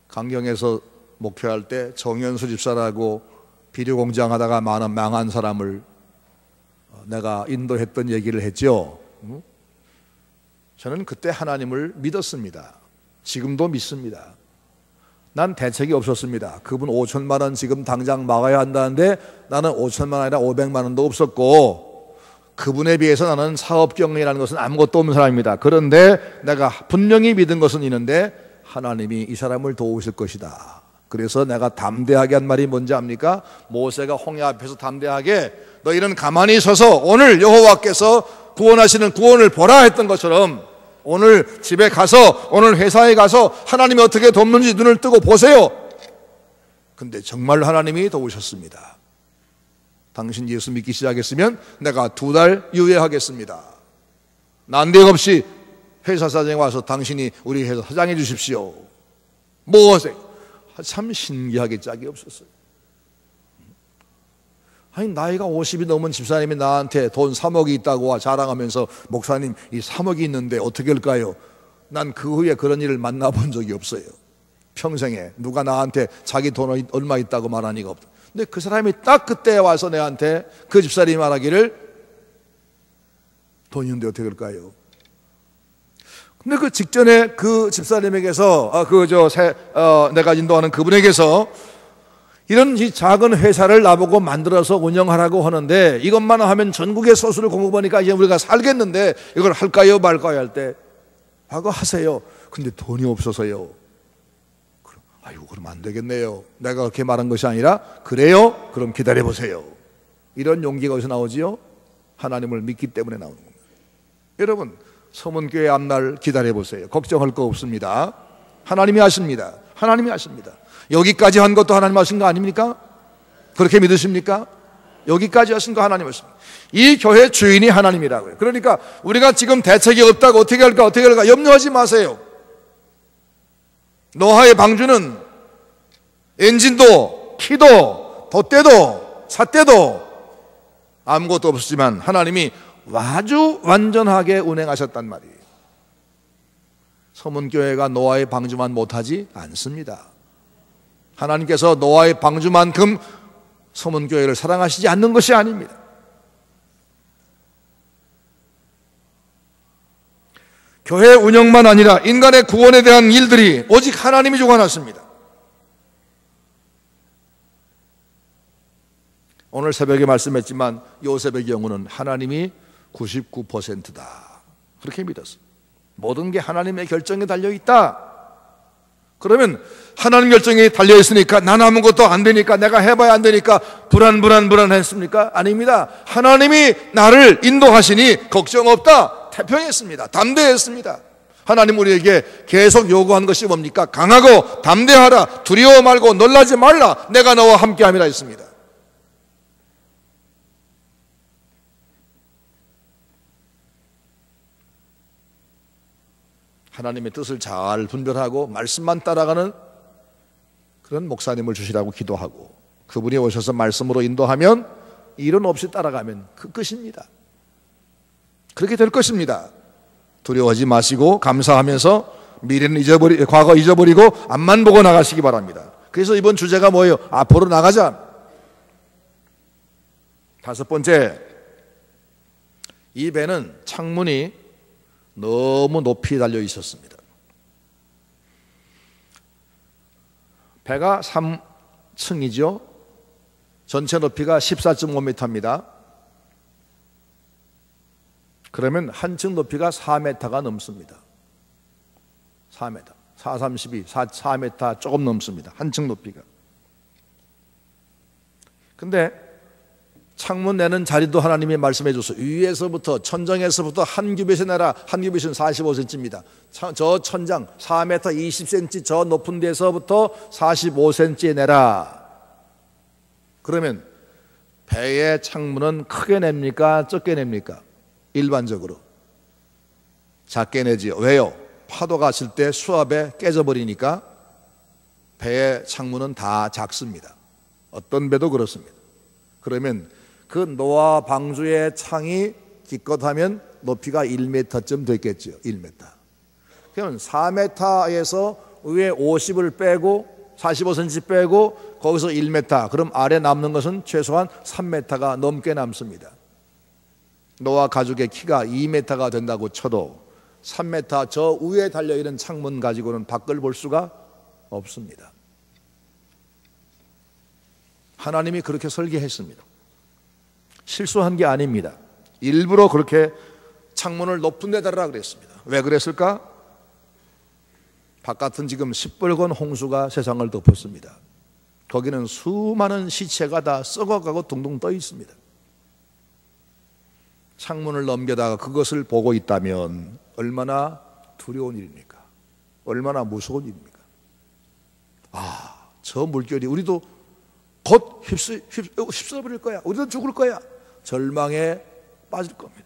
강경에서 목회할 때 정현수 집사라고 비료공장 하다가 망한 사람을 내가 인도했던 얘기를 했죠. 저는 그때 하나님을 믿었습니다. 지금도 믿습니다. 난 대책이 없었습니다. 그분 5천만 원 지금 당장 막아야 한다는데 나는 5천만 원 아니라 500만 원도 없었고, 그분에 비해서 나는 사업 경영이라는 것은 아무것도 없는 사람입니다. 그런데 내가 분명히 믿은 것은 있는데, 하나님이 이 사람을 도우실 것이다. 그래서 내가 담대하게 한 말이 뭔지 압니까? 모세가 홍해 앞에서 담대하게 너희는 가만히 서서 오늘 여호와께서 구원하시는 구원을 보라 했던 것처럼, 오늘 집에 가서, 오늘 회사에 가서 하나님이 어떻게 돕는지 눈을 뜨고 보세요. 근데 정말 하나님이 도우셨습니다. 당신 예수 믿기 시작했으면 내가 2달 유예하겠습니다. 난데없이 없이 회사 사장에 와서 당신이 우리 회사 사장해 주십시오. 뭐하세요? 참 신기하게 짝이 없었어요. 아니, 나이가 50이 넘은 집사님이 나한테 돈 3억이 있다고 자랑하면서, 목사님 이 3억이 있는데 어떻게 할까요? 난 그 후에 그런 일을 만나본 적이 없어요. 평생에 누가 나한테 자기 돈 얼마 있다고 말하니까 없다. 근데 그 사람이 딱 그때 와서 내한테, 그 집사님이 말하기를 돈 있는데 어떻게 할까요? 근데 그 직전에 그 집사님에게서 내가 인도하는 그분에게서 이런 이 작은 회사를 나보고 만들어서 운영하라고 하는데, 이것만 하면 전국에 소스를 공급하니까 이제 우리가 살겠는데 이걸 할까요 말까요 할 때, 하고 하세요. 근데 돈이 없어서요. 아이고, 그럼 안 되겠네요. 내가 그렇게 말한 것이 아니라, 그래요? 그럼 기다려보세요. 이런 용기가 어디서 나오지요? 하나님을 믿기 때문에 나오는 겁니다. 여러분, 서문교회 앞날 기다려보세요. 걱정할 거 없습니다. 하나님이 하십니다. 하나님이 하십니다. 여기까지 한 것도 하나님 하신 거 아닙니까? 그렇게 믿으십니까? 여기까지 하신 거 하나님 하십니다. 이 교회 주인이 하나님이라고요. 그러니까 우리가 지금 대책이 없다고 어떻게 할까 염려하지 마세요. 노아의 방주는 엔진도 키도 돛대도 삿대도 아무것도 없었지만 하나님이 아주 완전하게 운행하셨단 말이에요. 서문교회가 노아의 방주만 못하지 않습니다. 하나님께서 노아의 방주만큼 서문교회를 사랑하시지 않는 것이 아닙니다. 교회 운영만 아니라 인간의 구원에 대한 일들이 오직 하나님이 주관하십니다. 오늘 새벽에 말씀했지만 요셉의 경우는 하나님이 99%다. 그렇게 믿었어요. 모든 게 하나님의 결정에 달려있다. 그러면 하나님 결정에 달려있으니까 난 아무것도 안 되니까, 내가 해봐야 안 되니까 불안했습니까? 아닙니다. 하나님이 나를 인도하시니 걱정 없다. 태평했습니다. 담대했습니다. 하나님 우리에게 계속 요구한 것이 뭡니까? 강하고 담대하라. 두려워 말고 놀라지 말라. 내가 너와 함께함이라 했습니다. 하나님의 뜻을 잘 분별하고 말씀만 따라가는 그런 목사님을 주시라고 기도하고, 그분이 오셔서 말씀으로 인도하면, 일은 없이 따라가면 그 끝입니다. 그렇게 될 것입니다. 두려워하지 마시고 감사하면서 미래는 과거 잊어버리고 앞만 보고 나가시기 바랍니다. 그래서 이번 주제가 뭐예요? 앞으로 나가자. 5번째, 이 배는 창문이 너무 높이 달려 있었습니다. 배가 3층이죠. 전체 높이가 14.5m입니다. 그러면 한 층 높이가 4m가 넘습니다. 4m, 432, 4m 조금 넘습니다. 한 층 높이가. 근데 창문 내는 자리도 하나님이 말씀해 줬어요. 위에서부터 천정에서부터 한 규빗에 내라. 한 규빗은 45cm입니다. 저 천장 4m 20cm 저 높은 데서부터 45cm에 내라. 그러면 배의 창문은 크게 냅니까? 적게 냅니까? 일반적으로 작게 내지요. 왜요? 파도가 칠 때 수압에 깨져버리니까 배의 창문은 다 작습니다. 어떤 배도 그렇습니다. 그러면 그 노아 방주의 창이 기껏하면 높이가 1m쯤 됐겠죠. 1m. 그러면 4m에서 위에 50을 빼고 45cm 빼고 거기서 1m, 그럼 아래 남는 것은 최소한 3m가 넘게 남습니다. 노아 가족의 키가 2m가 된다고 쳐도 3m 저 위에 달려있는 창문 가지고는 밖을 볼 수가 없습니다. 하나님이 그렇게 설계했습니다. 실수한 게 아닙니다. 일부러 그렇게 창문을 높은 데 달으라 그랬습니다. 왜 그랬을까? 바깥은 지금 시뻘건 홍수가 세상을 덮었습니다. 거기는 수많은 시체가 다 썩어가고 둥둥 떠 있습니다. 창문을 넘겨다가 그것을 보고 있다면 얼마나 두려운 일입니까? 얼마나 무서운 일입니까? 저 물결이 우리도 곧 휩쓸어버릴 거야. 우리도 죽을 거야. 절망에 빠질 겁니다.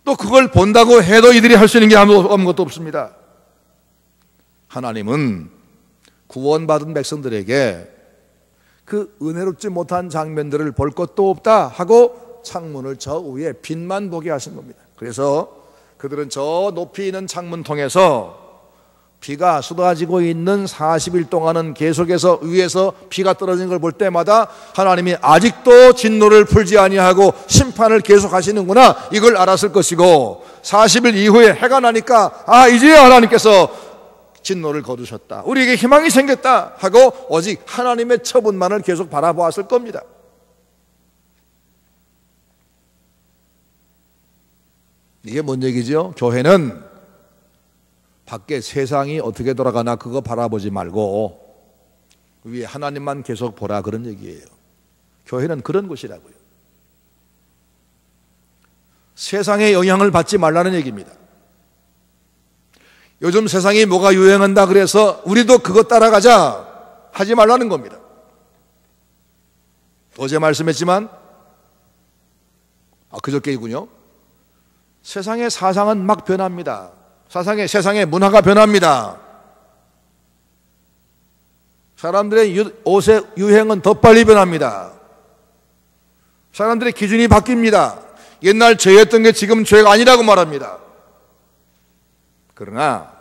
또 그걸 본다고 해도 이들이 할 수 있는 게 아무것도 없습니다. 하나님은 구원받은 백성들에게 그 은혜롭지 못한 장면들을 볼 것도 없다 하고 창문을 저 위에 빛만 보게 하신 겁니다. 그래서 그들은 저 높이 있는 창문 통해서 비가 쏟아지고 있는 40일 동안은 계속해서 위에서 비가 떨어지는 걸 볼 때마다 하나님이 아직도 진노를 풀지 아니하고 심판을 계속하시는구나, 이걸 알았을 것이고, 40일 이후에 해가 나니까 이제 하나님께서 진노를 거두셨다, 우리에게 희망이 생겼다 하고 오직 하나님의 처분만을 계속 바라보았을 겁니다. 이게 뭔 얘기죠? 교회는 밖에 세상이 어떻게 돌아가나 그거 바라보지 말고 위에 하나님만 계속 보라, 그런 얘기예요. 교회는 그런 곳이라고요. 세상의 영향을 받지 말라는 얘기입니다. 요즘 세상이 뭐가 유행한다 그래서 우리도 그거 따라가자 하지 말라는 겁니다. 어제 말씀했지만 그저께이군요. 세상의 사상은 막 변합니다. 세상의 문화가 변합니다. 사람들의 옷의 유행은 더 빨리 변합니다. 사람들의 기준이 바뀝니다. 옛날 죄였던 게 지금 죄가 아니라고 말합니다. 그러나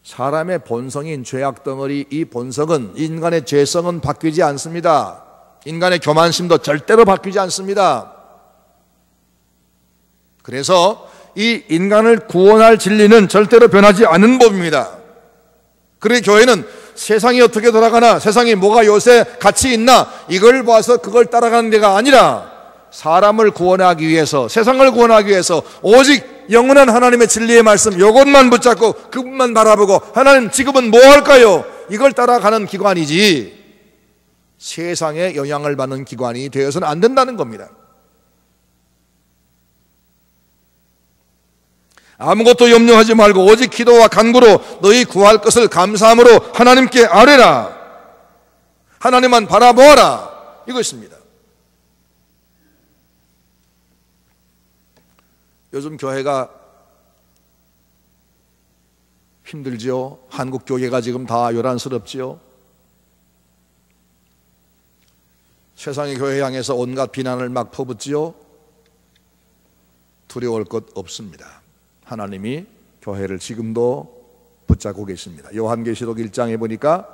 사람의 본성인 죄악 덩어리, 이 본성은, 인간의 죄성은 바뀌지 않습니다. 인간의 교만심도 절대로 바뀌지 않습니다. 그래서 이 인간을 구원할 진리는 절대로 변하지 않는 법입니다. 그래서 교회는 세상이 어떻게 돌아가나, 세상이 뭐가 요새 가치 있나, 이걸 봐서 그걸 따라가는 데가 아니라 사람을 구원하기 위해서, 세상을 구원하기 위해서 오직 영원한 하나님의 진리의 말씀, 이것만 붙잡고 그분만 바라보고 하나님 지금은 뭐 할까요? 이걸 따라가는 기관이지 세상에 영향을 받는 기관이 되어서는 안 된다는 겁니다. 아무것도 염려하지 말고 오직 기도와 간구로 너희 구할 것을 감사함으로 하나님께 아뢰라. 하나님만 바라보아라, 이것입니다. 요즘 교회가 힘들지요. 한국 교회가 지금 다 요란스럽지요. 세상의 교회 향해서 온갖 비난을 막 퍼붓지요. 두려울 것 없습니다. 하나님이 교회를 지금도 붙잡고 계십니다. 요한계시록 1장에 보니까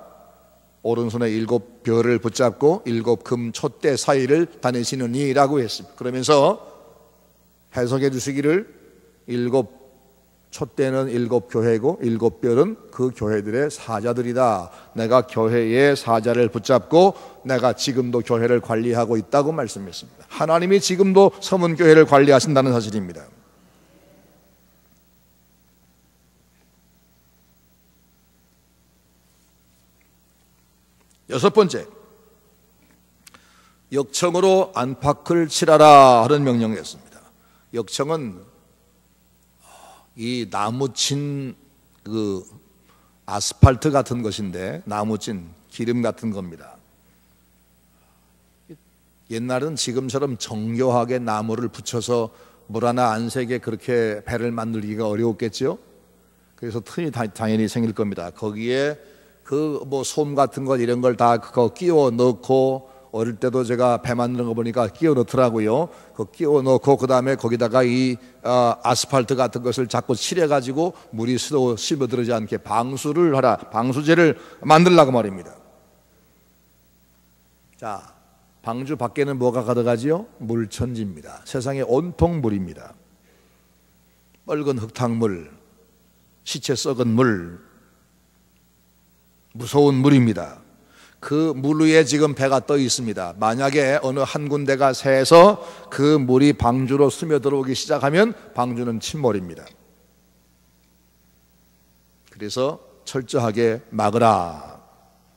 오른손에 7 별을 붙잡고 7 금 촛대 사이를 다니시느니 라고 했습니다. 그러면서 해석해 주시기를 7 촛대는 7 교회고 7 별은 그 교회들의 사자들이다. 내가 교회의 사자를 붙잡고 내가 지금도 교회를 관리하고 있다고 말씀했습니다. 하나님이 지금도 서문교회를 관리하신다는 사실입니다. 여섯 번째, 역청으로 안팎을 칠하라 하는 명령을 했습니다. 역청은 이 나무친 그 아스팔트 같은 것인데, 나무친 기름 같은 겁니다. 옛날은 지금처럼 정교하게 나무를 붙여서 물 하나 안 새게 그렇게 배를 만들기가 어려웠겠죠. 그래서 틈이 당연히 생길 겁니다. 거기에 그 뭐 솜 같은 것 이런 걸 다 끼워 넣고, 어릴 때도 제가 배 만드는 거 보니까 끼워 넣더라고요. 그 끼워 넣고 그 다음에 거기다가 이 아스팔트 같은 것을 자꾸 칠해 가지고 물이 씹어들지 않게 방수를 하라, 방수제를 만들라고 말입니다. 자, 방주 밖에는 뭐가 가득하지요? 물천지입니다. 세상에 온통 물입니다. 뻘건 흙탕물, 시체 썩은 물, 무서운 물입니다. 그 물 위에 지금 배가 떠 있습니다. 만약에 어느 한 군데가 새서 그 물이 방주로 스며들어오기 시작하면 방주는 침몰입니다. 그래서 철저하게 막으라.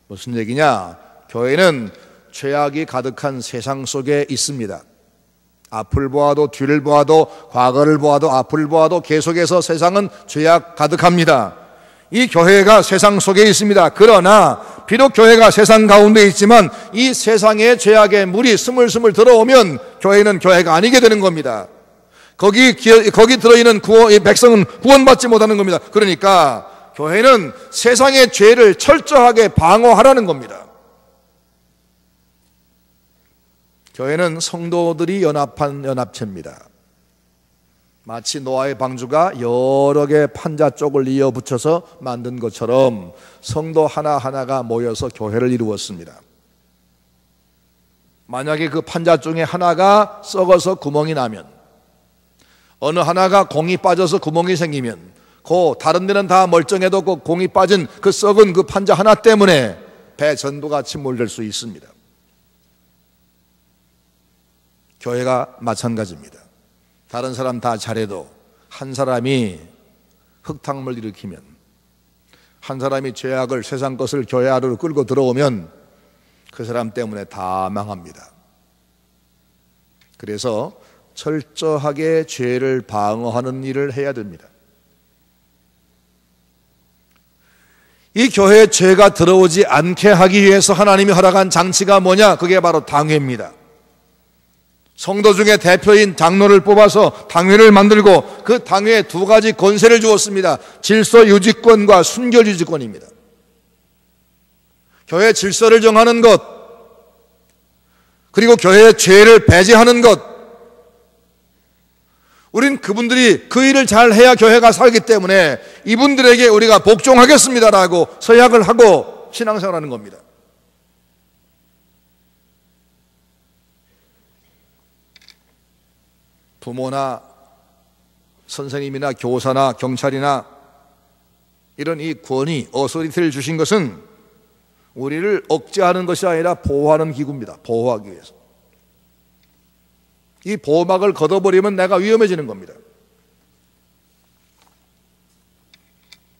무슨 얘기냐? 교회는 죄악이 가득한 세상 속에 있습니다. 앞을 보아도 뒤를 보아도 과거를 보아도 앞을 보아도 계속해서 세상은 죄악 가득합니다. 이 교회가 세상 속에 있습니다. 그러나 비록 교회가 세상 가운데 있지만 이 세상의 죄악의 물이 스물스물 들어오면 교회는 교회가 아니게 되는 겁니다. 거기 들어있는 백성은 구원받지 못하는 겁니다. 그러니까 교회는 세상의 죄를 철저하게 방어하라는 겁니다. 교회는 성도들이 연합한 연합체입니다. 마치 노아의 방주가 여러 개의 판자 쪽을 이어 붙여서 만든 것처럼 성도 하나하나가 모여서 교회를 이루었습니다. 만약에 그 판자 중에 하나가 썩어서 구멍이 나면, 어느 하나가 공이 빠져서 구멍이 생기면, 그 다른 데는 다 멀쩡해도 그 공이 빠진 그 썩은 그 판자 하나 때문에 배 전부가 침몰될 수 있습니다. 교회가 마찬가지입니다. 다른 사람 다 잘해도 한 사람이 흙탕물 일으키면, 한 사람이 죄악을, 세상 것을 교회 안으로 끌고 들어오면 그 사람 때문에 다 망합니다. 그래서 철저하게 죄를 방어하는 일을 해야 됩니다. 이 교회에 죄가 들어오지 않게 하기 위해서 하나님이 허락한 장치가 뭐냐? 그게 바로 당회입니다. 성도 중에 대표인 장로를 뽑아서 당회를 만들고 그 당회에 두 가지 권세를 주었습니다. 질서 유지권과 순결 유지권입니다. 교회 질서를 정하는 것, 그리고 교회의 죄를 배제하는 것. 우린 그분들이 그 일을 잘 해야 교회가 살기 때문에 이분들에게 우리가 복종하겠습니다라고 서약을 하고 신앙생활하는 겁니다. 부모나 선생님이나 교사나 경찰이나 이런 이 권위, 어소리티를 주신 것은 우리를 억제하는 것이 아니라 보호하는 기구입니다. 보호하기 위해서. 이 보호막을 걷어버리면 내가 위험해지는 겁니다.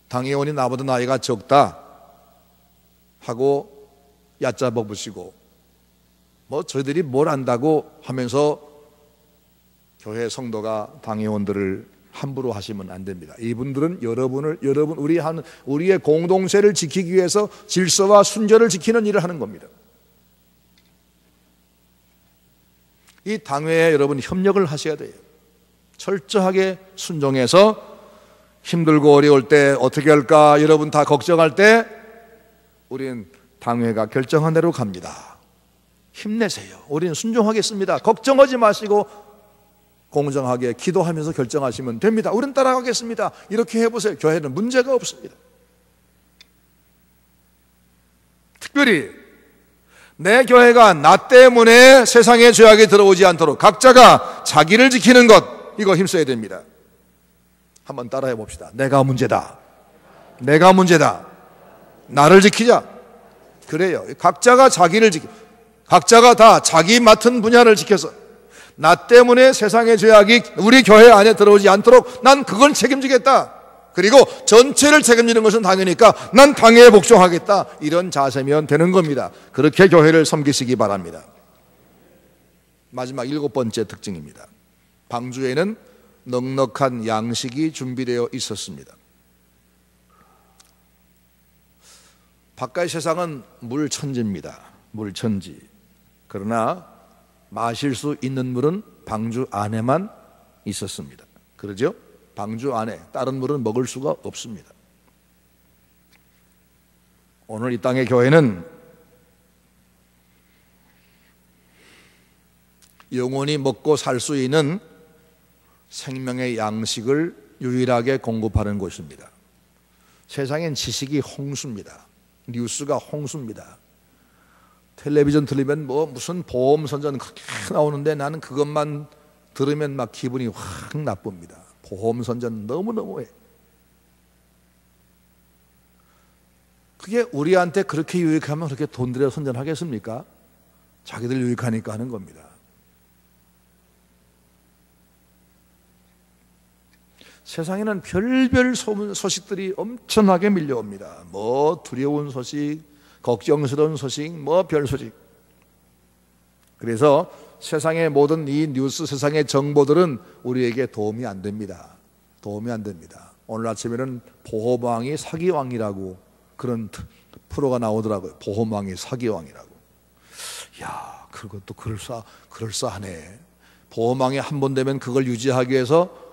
당회원이 나보다 나이가 적다 하고 얕잡아 보시고 뭐 저희들이 뭘 안다고 하면서 교회 성도가 당회원들을 함부로 하시면 안 됩니다. 이분들은 우리의 공동체를 지키기 위해서 질서와 순결을 지키는 일을 하는 겁니다. 이 당회에 여러분 협력을 하셔야 돼요. 철저하게 순종해서 힘들고 어려울 때 어떻게 할까 여러분 다 걱정할 때 우리는 당회가 결정한 대로 갑니다. 힘내세요. 우리는 순종하겠습니다. 걱정하지 마시고 공정하게 기도하면서 결정하시면 됩니다. 우리는 따라가겠습니다. 이렇게 해보세요. 교회는 문제가 없습니다. 특별히 내 교회가 나 때문에 세상에 죄악이 들어오지 않도록 각자가 자기를 지키는 것, 이거 힘써야 됩니다. 한번 따라해 봅시다. 내가 문제다. 내가 문제다. 나를 지키자. 그래요. 각자가 자기를 각자가 다 자기 맡은 분야를 지켜서 나 때문에 세상의 죄악이 우리 교회 안에 들어오지 않도록 난 그걸 책임지겠다. 그리고 전체를 책임지는 것은 당연히니까 난 당회에 복종하겠다. 이런 자세면 되는 겁니다. 그렇게 교회를 섬기시기 바랍니다. 마지막 7번째 특징입니다. 방주에는 넉넉한 양식이 준비되어 있었습니다. 바깥의 세상은 물천지입니다. 물천지. 그러나 마실 수 있는 물은 방주 안에만 있었습니다. 그러죠? 방주 안에 다른 물은 먹을 수가 없습니다. 오늘 이 땅의 교회는 영원히 먹고 살 수 있는 생명의 양식을 유일하게 공급하는 곳입니다. 세상엔 지식이 홍수입니다. 뉴스가 홍수입니다. 텔레비전 틀리면 무슨 보험 선전 그렇게 나오는데 나는 그것만 들으면 막 기분이 확 나쁩니다. 보험 선전 너무너무해. 그게 우리한테 그렇게 유익하면 그렇게 돈 들여 선전하겠습니까? 자기들 유익하니까 하는 겁니다. 세상에는 별별 소식들이 엄청나게 밀려옵니다. 두려운 소식, 걱정스러운 소식, 별 소식. 그래서 세상의 모든 이 뉴스, 세상의 정보들은 우리에게 도움이 안 됩니다. 도움이 안 됩니다. 오늘 아침에는 보험왕이 사기왕이라고 그런 프로가 나오더라고요. 보험왕이 사기왕이라고. 야, 그것도 그럴싸하네. 보험왕이 한 번 되면 그걸 유지하기 위해서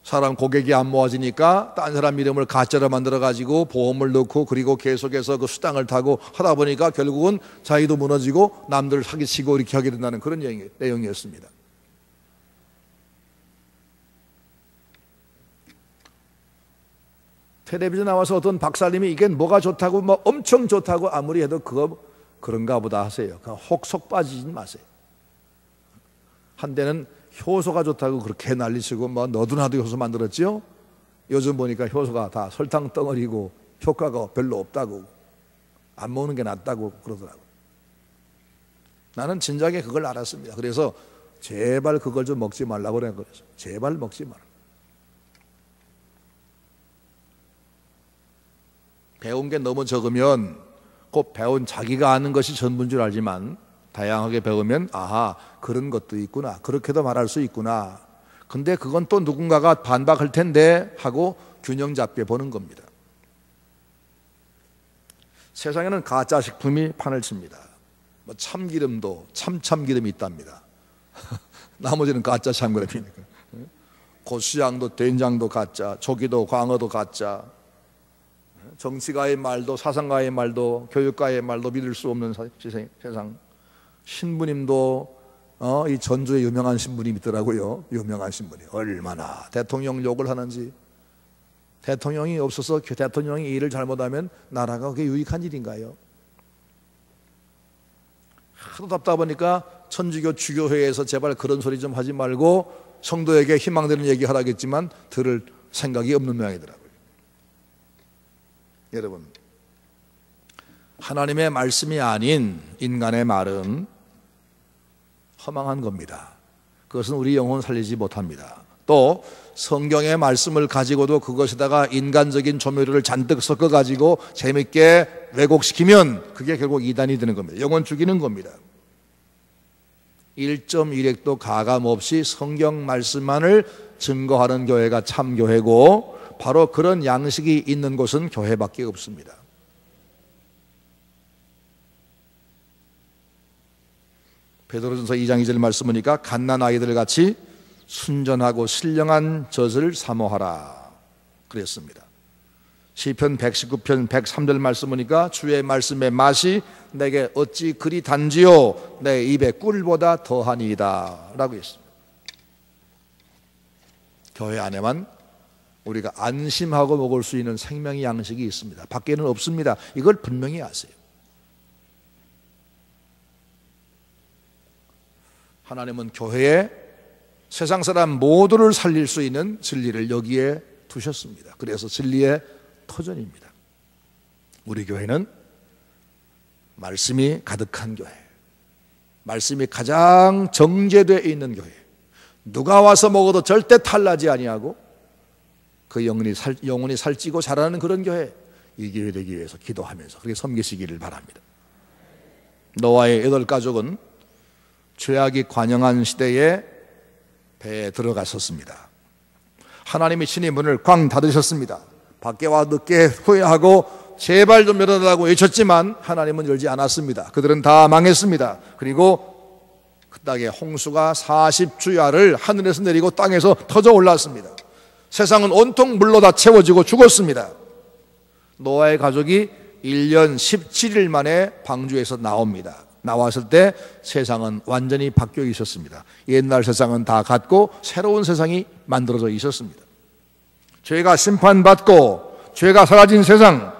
사람 고객이 안 모아지니까 딴 사람 이름을 가짜로 만들어가지고 보험을 넣고 그리고 계속해서 그 수당을 타고 하다 보니까 결국은 자기도 무너지고 남들 사기치고 이렇게 하게 된다는 그런 내용이었습니다. 텔레비전 나와서 어떤 박사님이 이게 뭐가 좋다고 엄청 좋다고 아무리 해도 그런가 보다 하세요. 혹 속 빠지지 마세요. 한때는 효소가 좋다고 그렇게 난리치고 너도 나도 효소 만들었죠. 요즘 보니까 효소가 다 설탕 덩어리고 효과가 별로 없다고, 안 먹는 게 낫다고 그러더라고요. 나는 진작에 그걸 알았습니다. 그래서 제발 그걸 좀 먹지 말라고 그랬어요. 제발 먹지 마라. 배운 게 너무 적으면 꼭 배운 자기가 아는 것이 전부인 줄 알지만 다양하게 배우면 아하, 그런 것도 있구나, 그렇게도 말할 수 있구나. 근데 그건 또 누군가가 반박할 텐데 하고 균형 잡게 보는 겁니다. 세상에는 가짜 식품이 판을 칩니다. 참기름도 참기름이 있답니다. 나머지는 가짜 참기름이니까. 고추장도 된장도 가짜, 조기도 광어도 가짜. 정치가의 말도 사상가의 말도 교육가의 말도 믿을 수 없는 세상. 신부님도 이 전주에 유명한 신부님 있더라고요. 유명한 신부님. 얼마나 대통령 욕을 하는지. 대통령이 없어서 대통령이 일을 잘못하면 나라가 그게 유익한 일인가요? 하도 답답하니까 천주교 주교회에서 제발 그런 소리 좀 하지 말고 성도에게 희망되는 얘기 하라겠지만 들을 생각이 없는 모양이더라고요. 여러분, 하나님의 말씀이 아닌 인간의 말은 허망한 겁니다. 그것은 우리 영혼 살리지 못합니다. 또 성경의 말씀을 가지고도 그것에다가 인간적인 조미료를 잔뜩 섞어가지고 재밌게 왜곡시키면 그게 결국 이단이 되는 겁니다. 영혼 죽이는 겁니다. 1.1핵도 가감 없이 성경 말씀만을 증거하는 교회가 참 교회고 바로 그런 양식이 있는 곳은 교회밖에 없습니다. 베드로전서 2장 2절 말씀 보니까 갓난아이들 같이 순전하고 신령한 젖을 사모하라 그랬습니다. 시편 119편 103절 말씀 보니까 주의 말씀의 맛이 내게 어찌 그리 단지요 내 입에 꿀보다 더하니이다 라고 했습니다. 교회 안에만 우리가 안심하고 먹을 수 있는 생명의 양식이 있습니다. 밖에는 없습니다. 이걸 분명히 아세요. 하나님은 교회에 세상 사람 모두를 살릴 수 있는 진리를 여기에 두셨습니다. 그래서 진리의 터전입니다. 우리 교회는 말씀이 가득한 교회, 말씀이 가장 정제되어 있는 교회, 누가 와서 먹어도 절대 탈나지 아니하고 그 영혼이 살찌고 자라는 그런 교회, 이 교회 되기 위해서 기도하면서 그렇게 섬기시기를 바랍니다. 노아의 8가족은 죄악이 관영한 시대에 배에 들어갔었습니다. 하나님이 친히 문을 꽝 닫으셨습니다. 밖에 와 늦게 후회하고 제발 좀 열어달라고 외쳤지만 하나님은 열지 않았습니다. 그들은 다 망했습니다. 그리고 그 땅에 홍수가 40주야를 하늘에서 내리고 땅에서 터져 올랐습니다. 세상은 온통 물로 다 채워지고 죽었습니다. 노아의 가족이 1년 17일 만에 방주에서 나옵니다. 나왔을 때 세상은 완전히 바뀌어 있었습니다. 옛날 세상은 다 갔고 새로운 세상이 만들어져 있었습니다. 죄가 심판받고 죄가 사라진 세상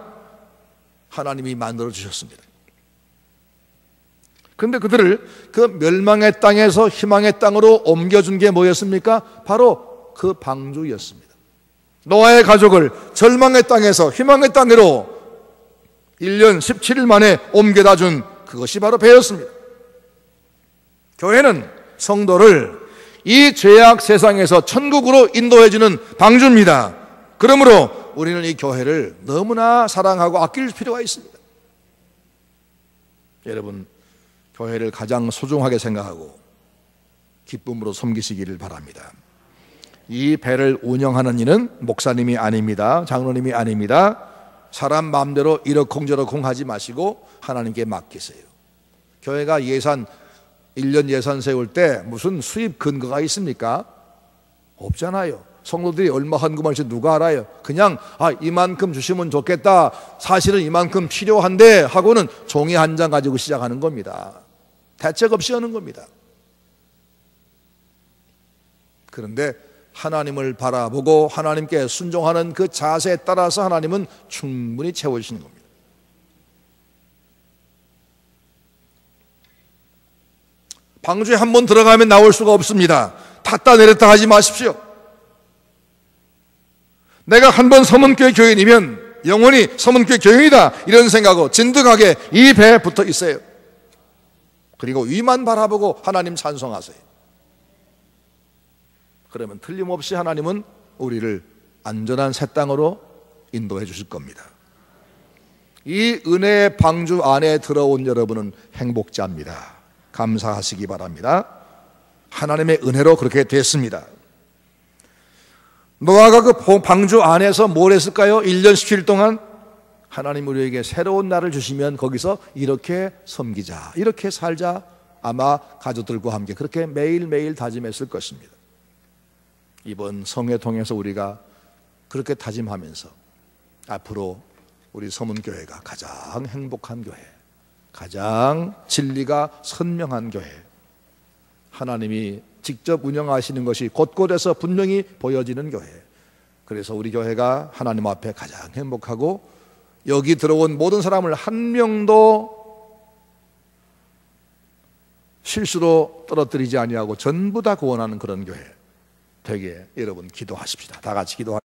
하나님이 만들어 주셨습니다. 그런데 그들을 그 멸망의 땅에서 희망의 땅으로 옮겨준 게 뭐였습니까? 바로 그 방주였습니다. 노아의 가족을 절망의 땅에서 희망의 땅으로 1년 17일 만에 옮겨다 준 그것이 바로 배였습니다. 교회는 성도를 이 죄악 세상에서 천국으로 인도해주는 방주입니다. 그러므로 우리는 이 교회를 너무나 사랑하고 아낄 필요가 있습니다. 여러분, 교회를 가장 소중하게 생각하고 기쁨으로 섬기시기를 바랍니다. 이 배를 운영하는 이는 목사님이 아닙니다. 장로님이 아닙니다. 사람 마음대로 이러쿵저러쿵 하지 마시고 하나님께 맡기세요. 교회가 1년 예산 세울 때 무슨 수입 근거가 있습니까? 없잖아요. 성도들이 얼마 헌금할지 누가 알아요? 그냥 이만큼 주시면 좋겠다, 사실은 이만큼 필요한데 하고는 종이 한 장 가지고 시작하는 겁니다. 대책 없이 하는 겁니다. 그런데 하나님을 바라보고 하나님께 순종하는 그 자세에 따라서 하나님은 충분히 채워주시는 겁니다. 방주에 한번 들어가면 나올 수가 없습니다. 탔다 내렸다 하지 마십시오. 내가 한번 서문교회 교인이면 영원히 서문교회 교인이다 이런 생각하고 진득하게 이 배에 붙어 있어요. 그리고 위만 바라보고 하나님 찬송하세요. 그러면 틀림없이 하나님은 우리를 안전한 새 땅으로 인도해 주실 겁니다. 이 은혜의 방주 안에 들어온 여러분은 행복자입니다. 감사하시기 바랍니다. 하나님의 은혜로 그렇게 됐습니다. 노아가 그 방주 안에서 뭘 했을까요? 1년 17일 동안 하나님 우리에게 새로운 날을 주시면 거기서 이렇게 섬기자, 이렇게 살자, 아마 가족들과 함께 그렇게 매일매일 다짐했을 것입니다. 이번 성회 통해서 우리가 그렇게 다짐하면서 앞으로 우리 서문교회가 가장 행복한 교회, 가장 진리가 선명한 교회, 하나님이 직접 운영하시는 것이 곳곳에서 분명히 보여지는 교회, 그래서 우리 교회가 하나님 앞에 가장 행복하고 여기 들어온 모든 사람을 한 명도 실수로 떨어뜨리지 아니하고 전부 다 구원하는 그런 교회 되게 여러분 기도하십시다. 다 같이 기도하십시다.